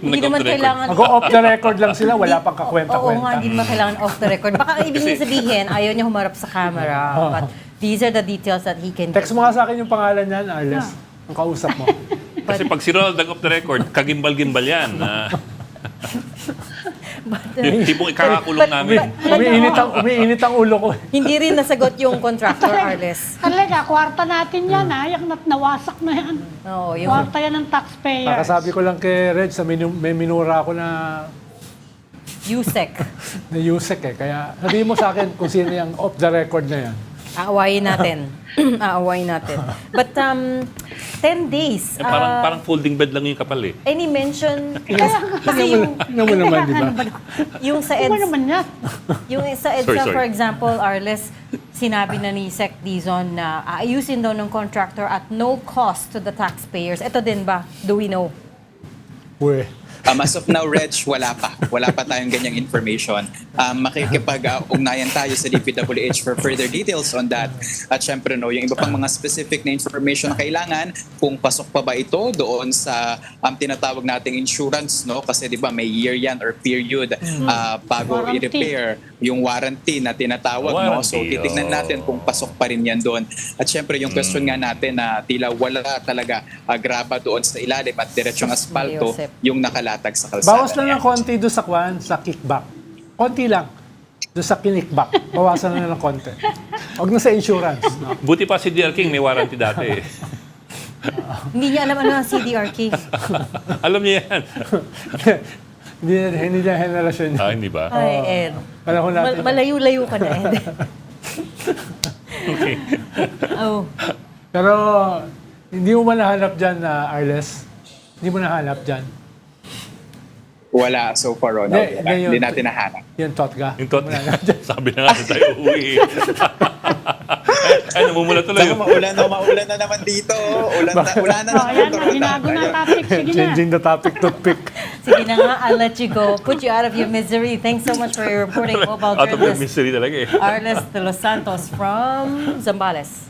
Speaker 2: Hindi naman kailangan...
Speaker 5: Mag-off the record lang sila, wala pang
Speaker 2: Oo nga,
Speaker 5: kakwenta-kwenta.
Speaker 2: hindi naman kailangan off the record. Baka ibig niya sabihin, ayaw niya humarap sa camera. But these are the details that he can...
Speaker 5: Text mo nga sa akin yung pangalan niyan, Arles. Ang kausap mo.
Speaker 1: Kasi pag si Ronald nag-off the record, kagimbal-gimbal yan. Yung tipong ikakakulong namin.
Speaker 5: Umiinit ang ulo ko.
Speaker 2: Hindi rin nasagot yung contractor, Arles.
Speaker 9: Talaga, kwarta natin yan yung nawasak na yan.
Speaker 2: Oo, yung...
Speaker 9: Kwarta yan ng taxpayers.
Speaker 5: Kakasabi ko lang kay Reg, may minura ako na
Speaker 2: USEC.
Speaker 5: Yusek eh. Kaya sabihin mo sa akin kung sino yung off the record na yan.
Speaker 2: Aawayin natin. Aawayin natin. But 10 days.
Speaker 1: Parang folding bed lang yung kapal eh.
Speaker 2: Any mention? Kasi yung...
Speaker 5: Tingnan mo naman, di ba?
Speaker 2: Yung sa
Speaker 9: Ano
Speaker 2: EDSA,
Speaker 9: naman yan?
Speaker 2: yung sa EDSA,
Speaker 1: Sorry.
Speaker 2: for example, Arles, sinabi na ni Sec Dizon na aayusin daw ng contractor at no cost to the taxpayers. Ito din ba? Do we know?
Speaker 5: Uwe.
Speaker 11: As of now, Reg, wala pa. Wala pa tayong ganyang information. Makikipag-ugnayan tayo sa DPWH for further details on that. At syempre, no, yung iba pang mga specific na information na kailangan, kung pasok pa ba ito doon sa tinatawag nating insurance, no? Kasi di ba may year yan or period bago
Speaker 9: Warranty.
Speaker 11: i-repair yung warranty na tinatawag. No? So titignan natin kung pasok pa rin yan doon. At syempre, yung question nga natin na tila wala talaga graba doon sa ilalim at diretsyong asfalto
Speaker 2: Joseph.
Speaker 11: yung nakalatag sa kalsada.
Speaker 5: Bawas lang ng konti doon sa sa kickback. Konti lang. Doon sa kinikback. Bawasan lang ng konti. Huwag na sa insurance. No?
Speaker 1: Buti pa si DR King may warranty dati eh.
Speaker 2: Hindi niya alam ano ang CDR King.
Speaker 1: Alam niya yan.
Speaker 5: Hindi niya henerasyon niya.
Speaker 1: Hindi ba?
Speaker 2: Ay, Ed.
Speaker 5: Panahon natin.
Speaker 2: Malayo-layo ka na, Ed.
Speaker 1: Okay.
Speaker 2: Oh.
Speaker 5: Pero hindi mo man nahanap dyan, Arles? Hindi mo nahanap dyan?
Speaker 11: Wala so far, Ronald.
Speaker 5: Hindi,
Speaker 11: Hindi natin nahanap.
Speaker 5: Yung Totga?
Speaker 1: Yung tot, sabi na nga tayo uwi. Ay, namumula tuloy.
Speaker 11: Saka maulan na naman dito. Ulan na
Speaker 9: Oh, ayan na, binago na topic. Sige na.
Speaker 5: Changing the topic to pick.
Speaker 2: Sige na nga, I'll let you go. Put you out of your misery. Thanks so much for your reporting, mobile
Speaker 1: Out of your
Speaker 2: journalist
Speaker 1: mystery talaga eh.
Speaker 2: Arles de los Santos from Zambales.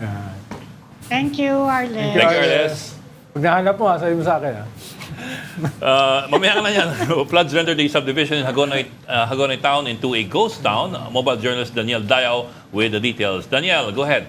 Speaker 9: Thank you, Arlen.
Speaker 1: Thank you, Arles.
Speaker 5: Pag nahanap mo, sabi mo sa akin.
Speaker 1: Mamaya ka na yan. Floods rendered the subdivision in Hagonoy Town into a ghost town. Mobile journalist Daniel Dayao with the details. Daniel, go ahead.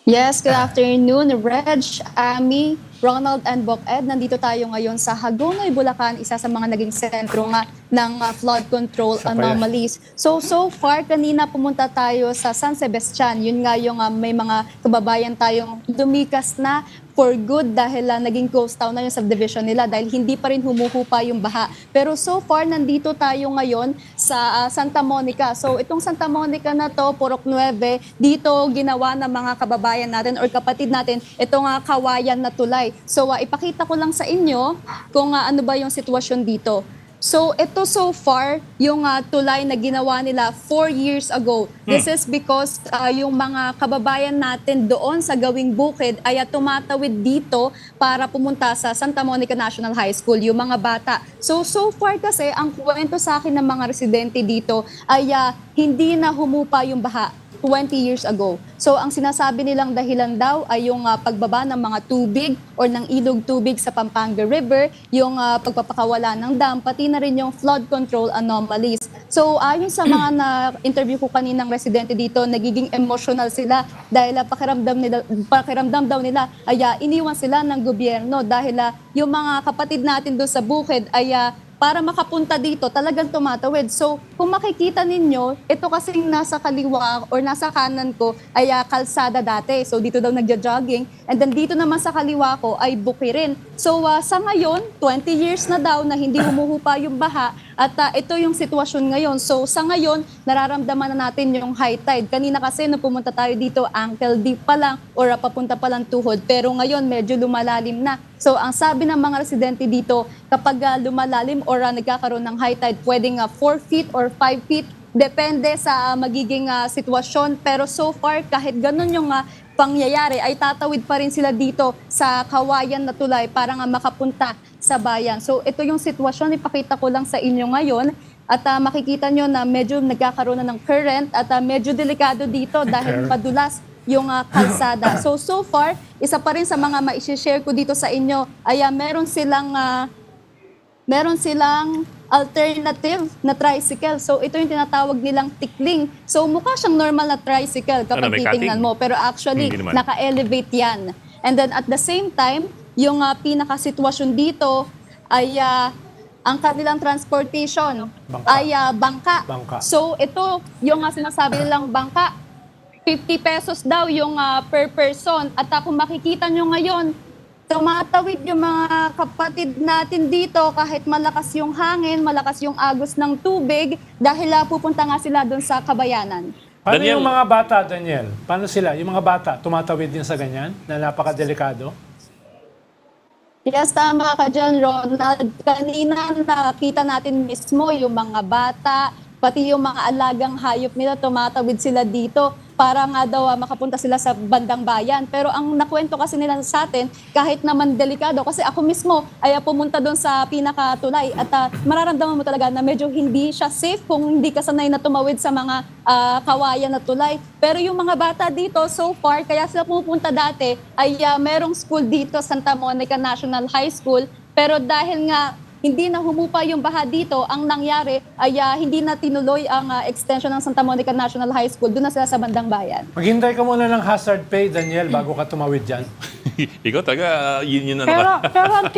Speaker 12: Yes, good afternoon, Reg, Ami, Ronald, and Boc Ed. Nandito tayo ngayon sa Hagonoy, Bulacan, isa sa mga naging sentro nga ng flood control anomalies. So far, kanina pumunta tayo sa San Sebastian. Yun nga yung may mga kababayan tayong lumikas na for good dahil naging ghost town na yung subdivision nila dahil hindi pa rin humuhupa yung baha. Pero so far, nandito tayo ngayon sa Santa Monica. So itong Santa Monica na to, Purok 9, dito ginawa ng mga kababayan natin or kapatid natin itong kawayan na tulay. So ipakita ko lang sa inyo kung ano ba yung sitwasyon dito. So ito so far, yung tulay na ginawa nila 4 years ago. This is because yung mga kababayan natin doon sa Gawing Bukid ay tumatawid dito para pumunta sa Santa Monica National High School, yung mga bata. So far kasi, ang kwento sa akin ng mga residente dito ay hindi na humupa yung baha 20 years ago. So ang sinasabi nilang dahilan daw ay yung pagbaba ng mga tubig or ng ilog tubig sa Pampanga River, yung pagpapakawala ng dam, pati na rin yung flood control anomalies. So ayon sa mga na-interview ko kaninang residente dito, nagiging emotional sila dahil pakiramdam daw nila ay iniwan sila ng gobyerno dahil yung mga kapatid natin doon sa bukid ay para makapunta dito, talagang tumatawid. So, kung makikita ninyo, ito kasing nasa kaliwa or nasa kanan ko ay kalsada dati. So, dito daw nagja-jogging. And then dito naman sa kaliwa ko ay bukirin. So, sa ngayon, 20 years na daw na hindi humuhupa yung baha at ito yung sitwasyon ngayon. So, sa ngayon, nararamdaman na natin yung high tide. Kanina kasi nung pumunta tayo dito, ankle deep pa lang or papunta pa lang tuhod. Pero ngayon, medyo lumalalim na. So, ang sabi ng mga residente dito, kapag lumalalim or nagkakaroon ng high tide, pwedeng 4 feet or 5 feet. Depende sa magiging sitwasyon. Pero so far, kahit ganun yung pangyayari, ay tatawid pa rin sila dito sa kawayan na tulay para nga makapunta sa bayan. So, ito yung sitwasyon. Ipakita ko lang sa inyo ngayon. At makikita nyo na medyo nagkakaroon na ng current at medyo delikado dito dahil madulas yung kalsada. So far, isa pa rin sa mga ma-share ko dito sa inyo ay meron silang alternative na tricycle. So ito yung tinatawag nilang tikling. So mukha siyang normal na tricycle kapag titingnan mo. Pero actually, naka-elevate yan. And then at the same time, yung pinaka-sitwasyon dito ay ang kanilang transportation ay bangka. So ito, yung sinasabi nilang bangka, 50 pesos daw yung per person. At kung makikita nyo ngayon, tumatawid yung mga kapatid natin dito kahit malakas yung hangin, malakas yung agos ng tubig dahil pupunta nga sila doon sa kabayanan.
Speaker 5: Paano yung mga bata, Daniel? Paano sila? Yung mga bata, tumatawid din sa ganyan na napakadelikado?
Speaker 12: Yes, tama ka dyan, Ronald. Kanina nakita natin mismo yung mga bata, pati yung mga alagang hayop nila, tumatawid sila dito para nga daw makapunta sila sa bandang bayan. Pero ang nakwento kasi nila sa atin, kahit naman delikado, kasi ako mismo ay pumunta doon sa pinakatulay at mararamdaman mo talaga na medyo hindi siya safe kung hindi ka sanay na tumawid sa mga kawayan na tulay. Pero yung mga bata dito, so far, kaya sila pumupunta dati, ay merong school dito, Santa Monica National High School, pero dahil nga hindi na humupa yung baha dito, ang nangyari ay hindi na tinuloy ang extension ng Santa Monica National High School. Doon na sila sa bandang bayan.
Speaker 5: Maghintay ka muna ng hazard pay, Daniel, bago ka tumawid dyan.
Speaker 1: Ikaw taga, yun na
Speaker 9: Pero ang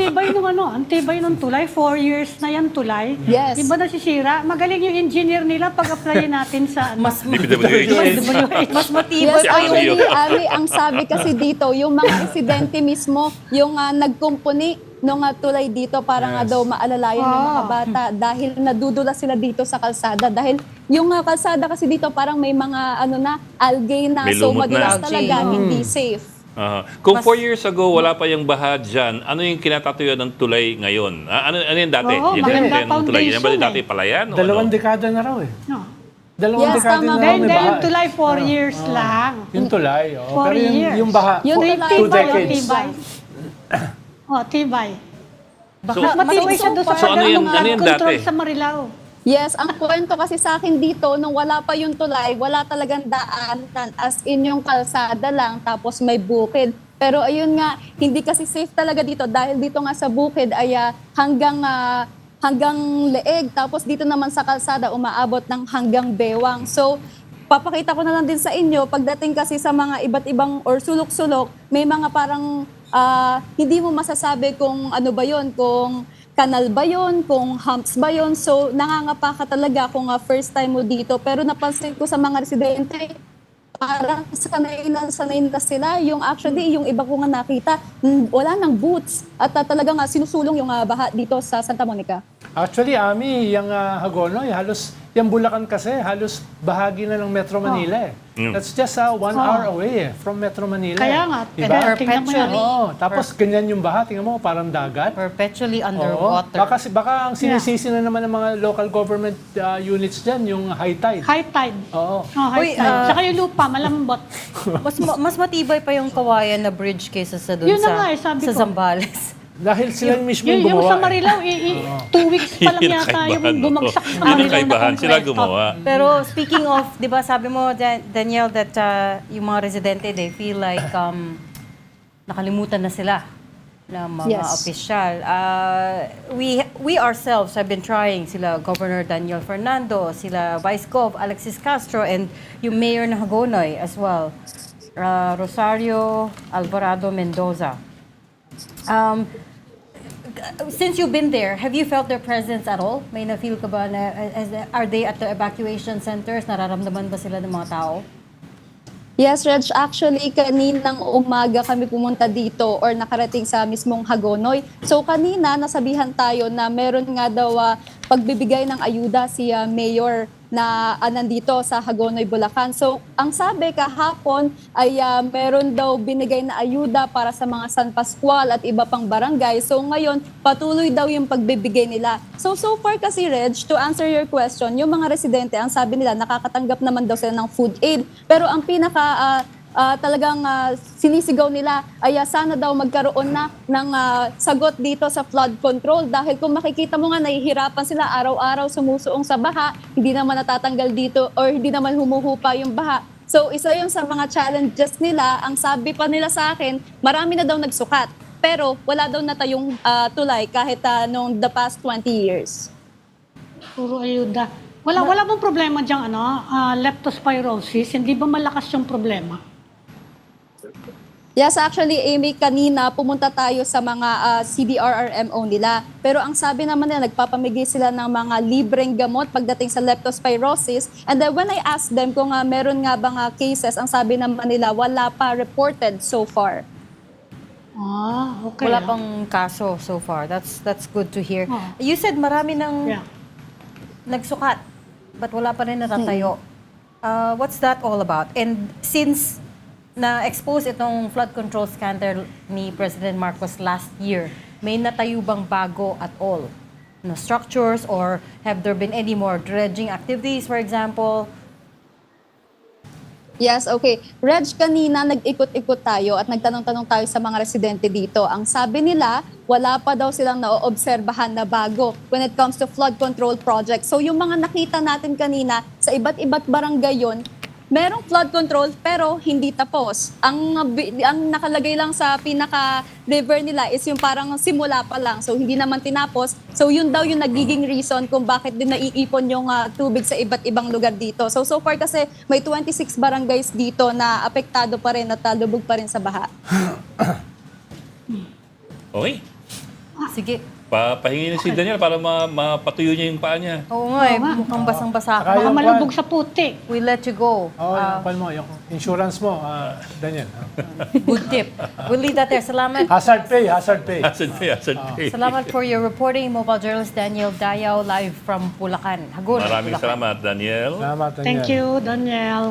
Speaker 9: tibay nung tulay, 4 years na yan tulay.
Speaker 12: Yes.
Speaker 9: Di ba nasisira? Magaling yung engineer nila pag-applyin natin sa
Speaker 2: Mas
Speaker 1: DPWH.
Speaker 2: mas matibay.
Speaker 12: Yes, actually, Ami, ang sabi kasi dito, yung mga residente mismo, yung nagkumpuni nung tulay dito para nga daw maalalayan yung mga bata dahil nadudula sila dito sa kalsada. Dahil yung kalsada kasi dito parang may mga algae na,
Speaker 1: May
Speaker 12: so
Speaker 1: lumot
Speaker 12: madulas
Speaker 1: na.
Speaker 12: talaga, hindi safe.
Speaker 1: Kung 4 years ago, wala pa yung baha dyan, ano yung kinatatuyuan ng tulay ngayon? Ano yung dati?
Speaker 9: Oo,
Speaker 1: yung
Speaker 9: maganda
Speaker 1: ganyan yung tulay. Yan ba
Speaker 9: foundation
Speaker 1: dati palayan? O
Speaker 5: Dalawang
Speaker 1: ano?
Speaker 5: dekada na raw eh.
Speaker 9: No.
Speaker 5: Dalawang
Speaker 12: Yes,
Speaker 5: dekada
Speaker 12: tama.
Speaker 5: na raw
Speaker 9: Then,
Speaker 5: may
Speaker 9: then
Speaker 5: baha.
Speaker 9: yung tulay 4 years lang.
Speaker 5: Yung tulay, oh.
Speaker 9: 4
Speaker 5: Pero
Speaker 9: years.
Speaker 5: yung baha,
Speaker 12: Yung tulay,
Speaker 5: 2
Speaker 9: Tibay,
Speaker 5: decades.
Speaker 9: tibay. Tibay.
Speaker 1: So,
Speaker 9: Mas matibay siya doon sa
Speaker 1: So, ano yun- ano yun
Speaker 9: control
Speaker 1: dati?
Speaker 9: sa Marilao.
Speaker 12: Yes, ang kwento kasi sa akin dito, nung wala pa yung tulay, wala talagang daan, as in yung kalsada lang, tapos may bukid. Pero ayun nga, hindi kasi safe talaga dito dahil dito nga sa bukid ay hanggang leeg, tapos dito naman sa kalsada umaabot ng hanggang bewang. So, papakita ko na lang din sa inyo, pagdating kasi sa mga iba't ibang or sulok-sulok, may mga parang hindi mo masasabi kung ano ba yon, kung kanal ba yon, kung humps ba yon. So, nangangapa ka talaga kung first time mo dito. Pero napansin ko sa mga residente, parang sanay na sila. Yung actually, yung iba ko nga nakita, wala nang boots. At talagang sinusulong yung baha dito sa Santa Monica.
Speaker 5: Actually, Ami, yung Hagonoy, halos, yung Bulacan kasi, halos bahagi na ng Metro Manila eh. That's just 1 hour away from Metro Manila.
Speaker 9: Kaya nga,
Speaker 5: Diba?
Speaker 9: tingnan mo yan.
Speaker 5: Oo, tapos ganyan yung baha, tingnan mo, parang dagat.
Speaker 2: Perpetually
Speaker 5: Oo.
Speaker 2: underwater.
Speaker 5: Baka ang sinisisi na naman ng mga local government units dyan, yung high tide.
Speaker 9: High tide.
Speaker 5: Oo.
Speaker 9: High
Speaker 2: Uy,
Speaker 9: tide. Saka yung lupa, malambot.
Speaker 2: Mas matibay pa yung Kawayan na bridge kaysa sa dun
Speaker 9: Yun na
Speaker 2: sa,
Speaker 9: nga sabi
Speaker 2: sa
Speaker 9: ko.
Speaker 2: Zambales.
Speaker 5: Dahil sila mismo
Speaker 9: Yung
Speaker 5: gumawa.
Speaker 9: sa Marilao, 2 weeks pa lang
Speaker 1: Yun ang
Speaker 9: yata yung
Speaker 1: kaibahan,
Speaker 9: bumagsak
Speaker 1: oo.
Speaker 9: sa
Speaker 1: Yun ang
Speaker 9: Marilao na
Speaker 1: kaibahan, sila
Speaker 9: concrete.
Speaker 1: gumawa.
Speaker 2: Pero speaking of, di ba sabi mo, Danielle, that yung mga residente, they feel like nakalimutan na sila ng mga
Speaker 12: Yes.
Speaker 2: opisyal. We ourselves have been trying, sila Governor Daniel Fernando, sila Vice Gov Alexis Castro, and yung Mayor ng Hagonoy as well, Rosario Alvarado Mendoza. Since you've been there, have you felt their presence at all? May na-feel ka ba na, are they at the evacuation centers? Nararamdaman ba sila ng mga tao?
Speaker 12: Yes, Reg. Actually, kaninang umaga kami pumunta dito or nakarating sa mismong Hagonoy. So kanina, nasabihan tayo na meron nga daw pagbibigay ng ayuda si Mayor na nandito sa Hagonoy, Bulacan. So ang sabi kahapon ay meron daw binigay na ayuda para sa mga San Pascual at iba pang barangay. So ngayon, patuloy daw yung pagbibigay nila. So far kasi, Reg, to answer your question, yung mga residente, ang sabi nila, nakakatanggap naman daw sila ng food aid. Pero ang talagang sinisigaw nila ay sana daw magkaroon na ng sagot dito sa flood control dahil kung makikita mo nga nahihirapan sila araw-araw sumusuong sa baha, hindi naman natatanggal dito or hindi naman humuhupa yung baha. So isa yung sa mga challenges nila. Ang sabi pa nila sa akin, marami na daw nagsukat pero wala daw na tayong tulay kahit nung the past 20 years.
Speaker 9: Puro ayuda. Wala bang problema diyang leptospirosis? Hindi ba malakas yung problema?
Speaker 12: Yes, actually, Amy, kanina pumunta tayo sa mga CDRRMO nila. Pero ang sabi naman nila, nagpapamigay sila ng mga libreng gamot pagdating sa leptospirosis. And then when I asked them kung meron nga bang cases, ang sabi naman nila, wala pa reported so far.
Speaker 9: Okay.
Speaker 2: Wala pang kaso so far. That's good to hear.
Speaker 9: Oh.
Speaker 2: You said marami nang nagsukat, but wala pa rin natatayo. What's that all about? And since na-expose itong flood control scandal ni President Marcos last year, may natayo bang bago at all? No structures or have there been any more dredging activities, for example?
Speaker 12: Yes, okay. Reg, kanina nag-ikot-ikot tayo at nagtanong-tanong tayo sa mga residente dito. Ang sabi nila, wala pa daw silang naoobserbahan na bago when it comes to flood control project. So yung mga nakita natin kanina sa iba't barangay yun, merong flood control pero hindi tapos. Ang nakalagay lang sa pinaka-river nila is yung parang simula pa lang. So hindi naman tinapos. So yun daw yung nagiging reason kung bakit din naiipon yung tubig sa iba't ibang lugar dito. So far kasi may 26 barangays dito na apektado pa rin at lubog pa rin sa baha.
Speaker 1: Okay.
Speaker 2: Sige.
Speaker 1: Pahingin si Daniel para mapatuyo niya yung paa niya.
Speaker 2: Oo nga,
Speaker 9: Oo nga.
Speaker 2: mukhang basang-basa
Speaker 5: Saka
Speaker 2: ka.
Speaker 9: Baka
Speaker 5: yung
Speaker 9: malubog sa putik.
Speaker 2: We let you go.
Speaker 5: Oo, yung mo, yung insurance mo, Daniel.
Speaker 2: Good tip. We'll leave that there. Salamat.
Speaker 5: Hazard pay, hazard pay.
Speaker 1: Hasad pay.
Speaker 2: Salamat for your reporting, mobile journalist Daniel Dayaw, live from Bulacan. Hagonoy,
Speaker 1: Maraming
Speaker 2: Bulacan.
Speaker 1: salamat, Daniel.
Speaker 5: Salamat, Daniel.
Speaker 9: Thank you, Daniel.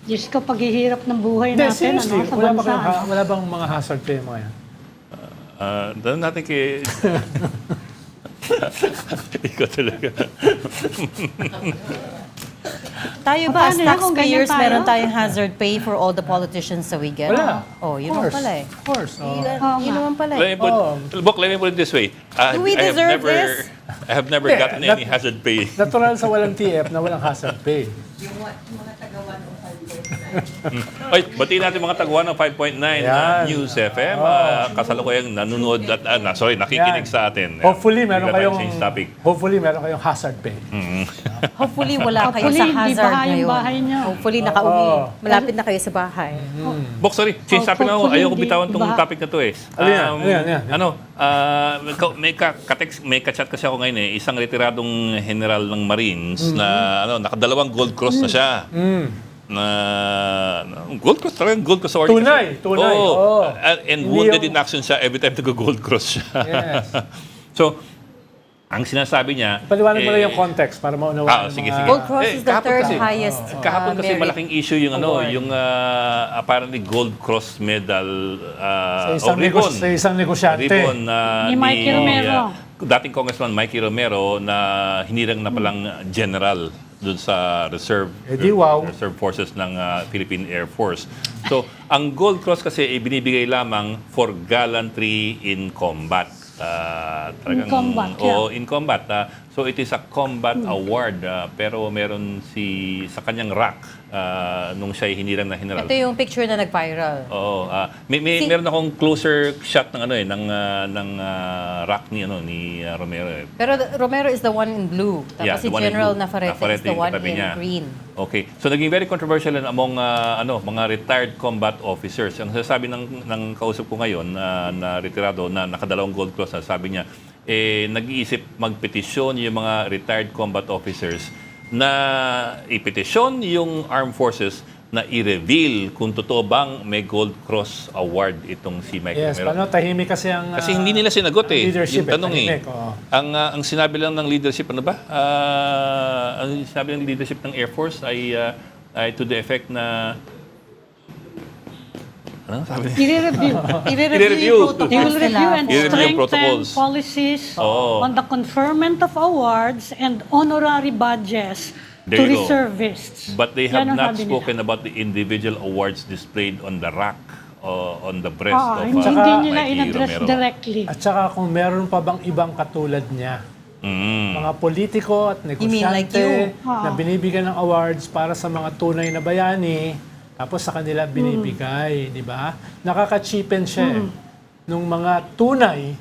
Speaker 9: Diyos ko, paghihirap ng buhay
Speaker 5: Hindi,
Speaker 9: natin
Speaker 5: seriously,
Speaker 9: sa
Speaker 5: wala,
Speaker 9: bansa.
Speaker 5: wala bang mga hazard pay mga yan?
Speaker 1: Tanong natin kay... Ikaw talaga.
Speaker 2: Tayo ba, as
Speaker 9: Paano yan kung
Speaker 2: taxpayers,
Speaker 9: ganyan tayo?
Speaker 2: meron tayong hazard pay for all the politicians that we get?
Speaker 5: Wala.
Speaker 2: Oh, yun naman pala eh.
Speaker 5: Of course. Oh.
Speaker 2: Yun naman pala eh.
Speaker 1: Let me put it this way.
Speaker 2: Do we deserve this?
Speaker 1: I have never
Speaker 5: Hindi,
Speaker 1: gotten any hazard pay.
Speaker 5: Natural sa walang TF na walang hazard pay.
Speaker 1: Oy, batiin natin mga taguan ng 5.9
Speaker 5: Yan.
Speaker 1: News FM. Kasalukuyang nanonood at nakikinig
Speaker 5: Yan.
Speaker 1: sa atin.
Speaker 5: Hopefully, meron
Speaker 1: Bigla tayong
Speaker 5: kayong
Speaker 1: change topic.
Speaker 5: meron kayong hazard pay.
Speaker 2: Hopefully wala kayo
Speaker 9: Hopefully,
Speaker 2: sa
Speaker 9: hindi
Speaker 2: hazard
Speaker 9: baha yung
Speaker 2: ngayon.
Speaker 9: bahay niyo.
Speaker 2: Hopefully nakauwi.
Speaker 5: Oo.
Speaker 2: Malapit na kayo sa bahay.
Speaker 1: Bok, sorry. Change topic na ako.
Speaker 9: Hopefully,
Speaker 1: Ayoko
Speaker 9: hindi
Speaker 1: bitawan tong
Speaker 9: baha.
Speaker 1: topic na to eh.
Speaker 5: Ano yan?
Speaker 1: May ka-chat kasi ako ngayon eh. Isang retiradong general ng Marines na nakadalawang gold cross na siya. Gold cross talaga, gold cross award.
Speaker 5: Tunay.
Speaker 1: Oo.
Speaker 5: Oo.
Speaker 1: And
Speaker 5: Hindi
Speaker 1: wounded
Speaker 5: yung-
Speaker 1: in action siya every time nag-gold cross siya.
Speaker 5: Yes.
Speaker 1: So, ang sinasabi niya...
Speaker 5: Paliwanag mo lang yung context para maunawaan.
Speaker 1: sige.
Speaker 2: Gold Cross is the
Speaker 1: kahapon
Speaker 2: third
Speaker 1: kasi-
Speaker 2: highest
Speaker 1: Kahapon kasi
Speaker 2: merit.
Speaker 1: malaking issue yung
Speaker 2: award.
Speaker 1: yung apparently gold cross medal
Speaker 5: Sa
Speaker 1: ribbon.
Speaker 5: sa isang negosyante.
Speaker 1: Ribbon
Speaker 9: Ni Mikey Romero.
Speaker 1: dating Congressman Mikey Romero na hinirang na palang general doon sa reserve
Speaker 5: wow.
Speaker 1: reserve forces ng Philippine Air Force. So, ang gold cross kasi ay binibigay lamang for gallantry in combat.
Speaker 9: In combat,
Speaker 1: Oo, in combat. So it is a combat award pero meron sa kanyang rank nung siya hinirang na general.
Speaker 2: Ito yung picture na nag-viral.
Speaker 1: Oo, meron akong closer shot ng rack ni Romero.
Speaker 2: Pero Romero is the one in blue. Tapos si
Speaker 1: the one in
Speaker 2: General
Speaker 1: blue.
Speaker 2: Navarrete is
Speaker 1: Navarrete
Speaker 2: the
Speaker 1: yung
Speaker 2: one
Speaker 1: katabi
Speaker 2: in
Speaker 1: niya.
Speaker 2: green.
Speaker 1: Okay. So naging very controversial among mga retired combat officers. Ang sasabi ng kausap ko ngayon na retirado na nakadalawang gold cross, sabi niya nag-iisip magpetisyon yung mga retired combat officers na ipetisyon yung armed forces na i-reveal kung totoo bang may Gold Cross Award itong si Mike
Speaker 5: Yes,
Speaker 1: Romero.
Speaker 5: tahimik kasi ang...
Speaker 1: Kasi hindi nila sinagot
Speaker 5: leadership
Speaker 1: yung tanong
Speaker 5: tahimik, oo.
Speaker 1: Ang sinabi lang ng leadership, ang sinabi ng leadership ng Air Force ay to the effect na... Ano sabi niya?
Speaker 2: I-review yung protocols
Speaker 9: They will review
Speaker 2: nila.
Speaker 9: and
Speaker 1: I-review yung
Speaker 9: strengthen
Speaker 1: protocols.
Speaker 9: policies
Speaker 1: Oo.
Speaker 9: on the conferment of awards and honorary badges
Speaker 1: There
Speaker 9: to
Speaker 1: you go.
Speaker 9: reservists.
Speaker 1: But they have
Speaker 9: Yan ang
Speaker 1: not
Speaker 9: sabi nila.
Speaker 1: spoken about the individual awards displayed on the rack on the breast of
Speaker 9: Hindi nila
Speaker 1: Mikey
Speaker 9: in-address
Speaker 1: Romero.
Speaker 9: directly.
Speaker 5: At saka kung meron pa bang ibang katulad niya.
Speaker 1: Mm.
Speaker 5: Mga politiko at
Speaker 2: You mean like
Speaker 5: negosyante
Speaker 2: you?
Speaker 5: na binibigyan ng awards para sa mga tunay na bayani, tapos sa kanila binibigay, di ba? Nakaka-cheapen siya nung mga tunay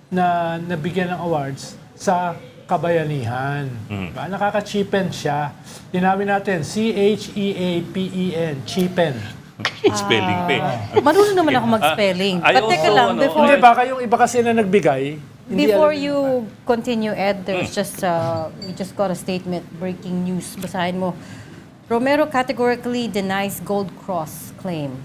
Speaker 5: na nabigyan ng awards sa kabayanihan. Diba? Nakaka-cheapen siya. Linawin natin, C-H-E-A-P-E-N, cheapen.
Speaker 1: Spelling pa eh.
Speaker 2: Marunong naman ako mag-spelling. But teka lang, before...
Speaker 5: Hindi, baka yung iba kasi na nagbigay, hindi
Speaker 2: Before
Speaker 5: alam-
Speaker 2: you continue, Ed, there's we just got a statement, breaking news. Basahin mo. Romero categorically denies Gold Cross claim.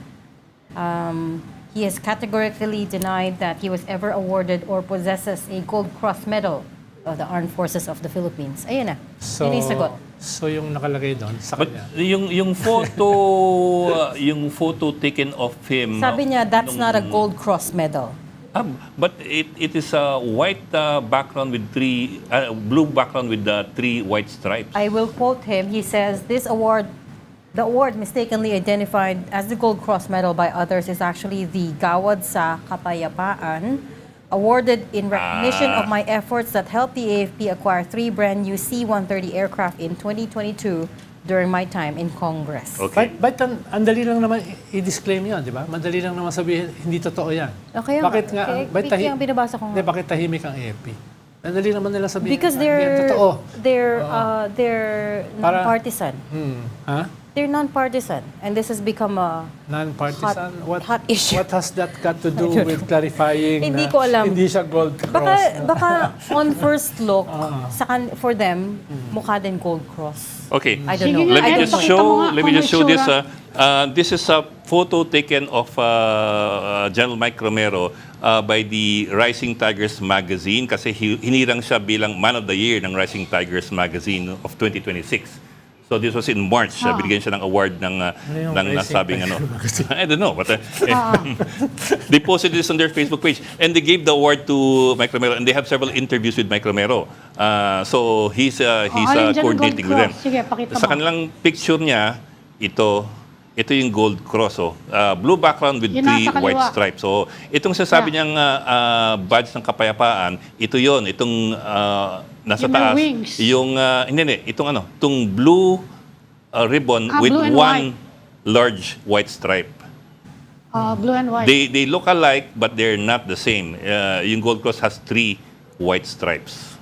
Speaker 2: He has categorically denied that he was ever awarded or possesses a Gold Cross medal of the Armed Forces of the Philippines. Ayun na.
Speaker 5: So,
Speaker 2: Yun yung sagot.
Speaker 5: so yung nakalagay doon sa
Speaker 1: But
Speaker 5: kanya.
Speaker 1: yung photo taken of him.
Speaker 2: Sabi niya, that's not a Gold Cross medal.
Speaker 1: But it is a white background with blue background with three white stripes.
Speaker 2: I will quote him. He says, the award mistakenly identified as the Gold Cross medal by others is actually the Gawad sa Kapayapaan, awarded in recognition of my efforts that helped the AFP acquire 3 brand new C-130 aircraft in 2022 during my time in Congress.
Speaker 1: Okay.
Speaker 5: But ang dali lang naman i-disclaim yun, di ba? Madali lang naman sabihin, hindi totoo yan.
Speaker 2: Okay,
Speaker 5: Bakit nga,
Speaker 2: kaya ang binabasa ko
Speaker 5: Hindi,
Speaker 2: nga.
Speaker 5: bakit tahimik ang AFP? Madali naman nila sabihin,
Speaker 2: Because
Speaker 5: hindi yan totoo.
Speaker 2: they're
Speaker 5: Para-
Speaker 2: nonpartisan.
Speaker 5: Ha?
Speaker 2: They're non-partisan, and this has become a
Speaker 5: Non-partisan?
Speaker 2: hot issue.
Speaker 5: What has that got to do
Speaker 2: I don't
Speaker 5: with clarifying
Speaker 2: Hindi
Speaker 5: na
Speaker 2: ko alam.
Speaker 5: hindi siya gold cross?
Speaker 2: Baka on first look, for them, mukha din Gold Cross.
Speaker 1: Okay.
Speaker 2: I don't
Speaker 9: Sige
Speaker 2: know.
Speaker 9: nga,
Speaker 1: Let me
Speaker 2: I
Speaker 1: just
Speaker 2: don't know.
Speaker 9: Pakita mo nga
Speaker 1: let me
Speaker 9: kung
Speaker 1: just show this.
Speaker 9: itsura.
Speaker 1: This is a photo taken of General Mike Romero by the Rising Tigers magazine kasi hinirang siya bilang Man of the Year ng Rising Tigers magazine of 2026. So this was in March. Binigyan siya ng award ng
Speaker 5: yung Rising
Speaker 1: nasabing
Speaker 5: Tiger magazine?
Speaker 1: I don't know. But, they posted this on their Facebook page and they gave the award to Mike Romero and they have several interviews with Mike Romero. So he's
Speaker 9: alin dyan ang
Speaker 1: coordinating
Speaker 9: Gold
Speaker 1: with them.
Speaker 9: Cross? Sige, pakita
Speaker 1: Sa
Speaker 9: mo.
Speaker 1: kanilang picture niya, ito yung Gold Cross. Oh. Blue background with
Speaker 9: Yung
Speaker 1: 3
Speaker 9: nasa
Speaker 1: white
Speaker 9: kaliwa.
Speaker 1: stripes. So itong sasabi niyang badge ng kapayapaan, ito yon, itong nasa
Speaker 9: Yung may
Speaker 1: taas.
Speaker 9: wings.
Speaker 1: Yung, itong blue ribbon with
Speaker 9: blue and
Speaker 1: one
Speaker 9: white.
Speaker 1: large white stripe.
Speaker 9: Blue and white.
Speaker 1: They look alike but they're not the same. Yung Gold Cross has 3 white stripes.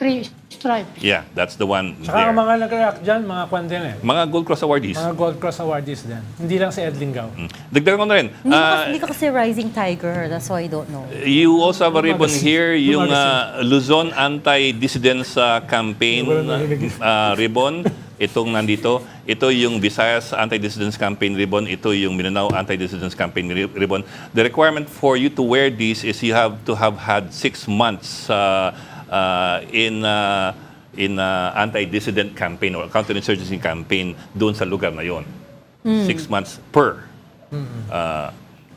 Speaker 9: 3 stripes.
Speaker 1: Yeah, that's the one
Speaker 5: Saka
Speaker 1: there.
Speaker 5: ang mga nag-react dyan, mga kwan din eh.
Speaker 1: Mga Gold Cross awardees.
Speaker 5: Mga Gold Cross awardees din. Hindi lang si Ed Lingao.
Speaker 1: Dagdagan ko na rin.
Speaker 2: Hindi ko kasi Rising Tiger, that's why I don't know.
Speaker 1: You also have a ribbon
Speaker 5: Magazine.
Speaker 1: here, yung
Speaker 5: Magazine.
Speaker 1: Luzon Anti-Dissidence Campaign ribbon. Itong nandito. Ito yung Visayas Anti-Dissidence Campaign ribbon. Ito yung Mindanao Anti-Dissidence Campaign ribbon. The requirement for you to wear this is you have to have had 6 months in anti-dissident campaign or counterinsurgency campaign doon sa lugar na yon. 6 months per.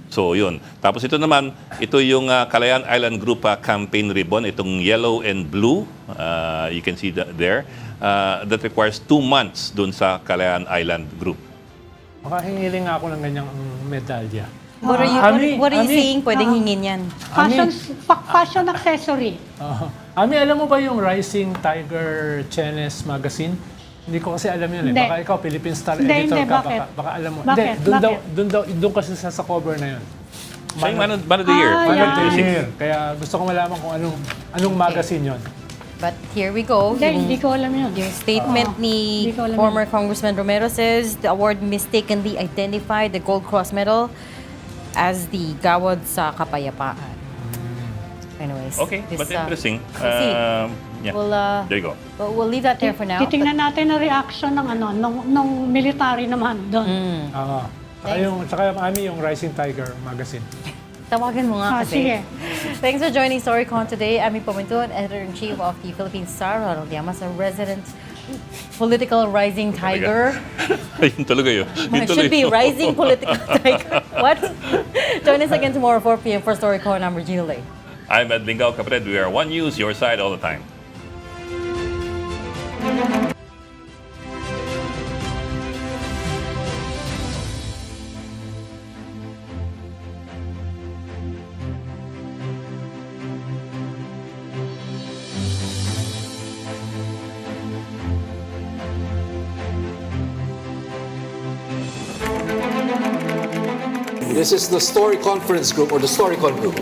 Speaker 1: So yun. Tapos ito naman, ito yung Kalayaan Island Group campaign ribbon, itong yellow and blue. You can see there. That requires 2 months doon sa Kalayaan Island Group.
Speaker 5: Makahingiling nga ako ng ganyang medalya.
Speaker 2: What are you,
Speaker 5: Ami,
Speaker 2: what are you
Speaker 5: Ami.
Speaker 2: saying? Pwedeng hingin yan.
Speaker 9: Fashion accessory.
Speaker 5: Ami, alam mo ba yung Rising Tiger Chenes magazine? Hindi ko kasi alam yun eh.
Speaker 9: Hindi.
Speaker 5: Baka ikaw, Philippine Star
Speaker 9: Hindi,
Speaker 5: editor
Speaker 9: hindi.
Speaker 5: ka,
Speaker 9: Bakit?
Speaker 5: baka alam mo.
Speaker 9: Bakit?
Speaker 5: Hindi, doon kasi sa cover na yun.
Speaker 1: Siya yung Man of the Year.
Speaker 9: Ah,
Speaker 5: Man of the
Speaker 9: yeah.
Speaker 5: Year. Kaya gusto ko malaman kung anong magazine yun.
Speaker 2: But here we go.
Speaker 9: Hindi ko alam yun.
Speaker 2: Yung statement ni
Speaker 9: Hindi ko alam
Speaker 2: former Congressman Romero says the award mistakenly identified the Gold Cross Medal as the Gawad sa Kapayapaan. Anyways.
Speaker 1: Okay,
Speaker 2: this,
Speaker 1: but interesting.
Speaker 2: we'll see.
Speaker 1: Yeah.
Speaker 2: There
Speaker 1: you go.
Speaker 2: We'll leave that there for now.
Speaker 9: Titingnan natin ang reaction ng nung military naman doon.
Speaker 5: Oo. Saka Ami, yung Rising Tiger magazine.
Speaker 2: Tawagan mo nga kasi.
Speaker 9: Sige.
Speaker 2: Thanks for joining StoryCon today. Ami Pominton, Editor-in-Chief of the Philippine Star, Ronald Llamas, a resident political rising tiger.
Speaker 1: Yun talaga yun. Yun
Speaker 2: It should
Speaker 1: tuloy.
Speaker 2: be rising political tiger. What? Join us again tomorrow 4 p.m. for StoryCon. I'm Regina Lay.
Speaker 1: I'm Ed Lingao, kapatid. We are One News, your side all the time.
Speaker 10: This is the Story Conference Group or the StoryCon Group.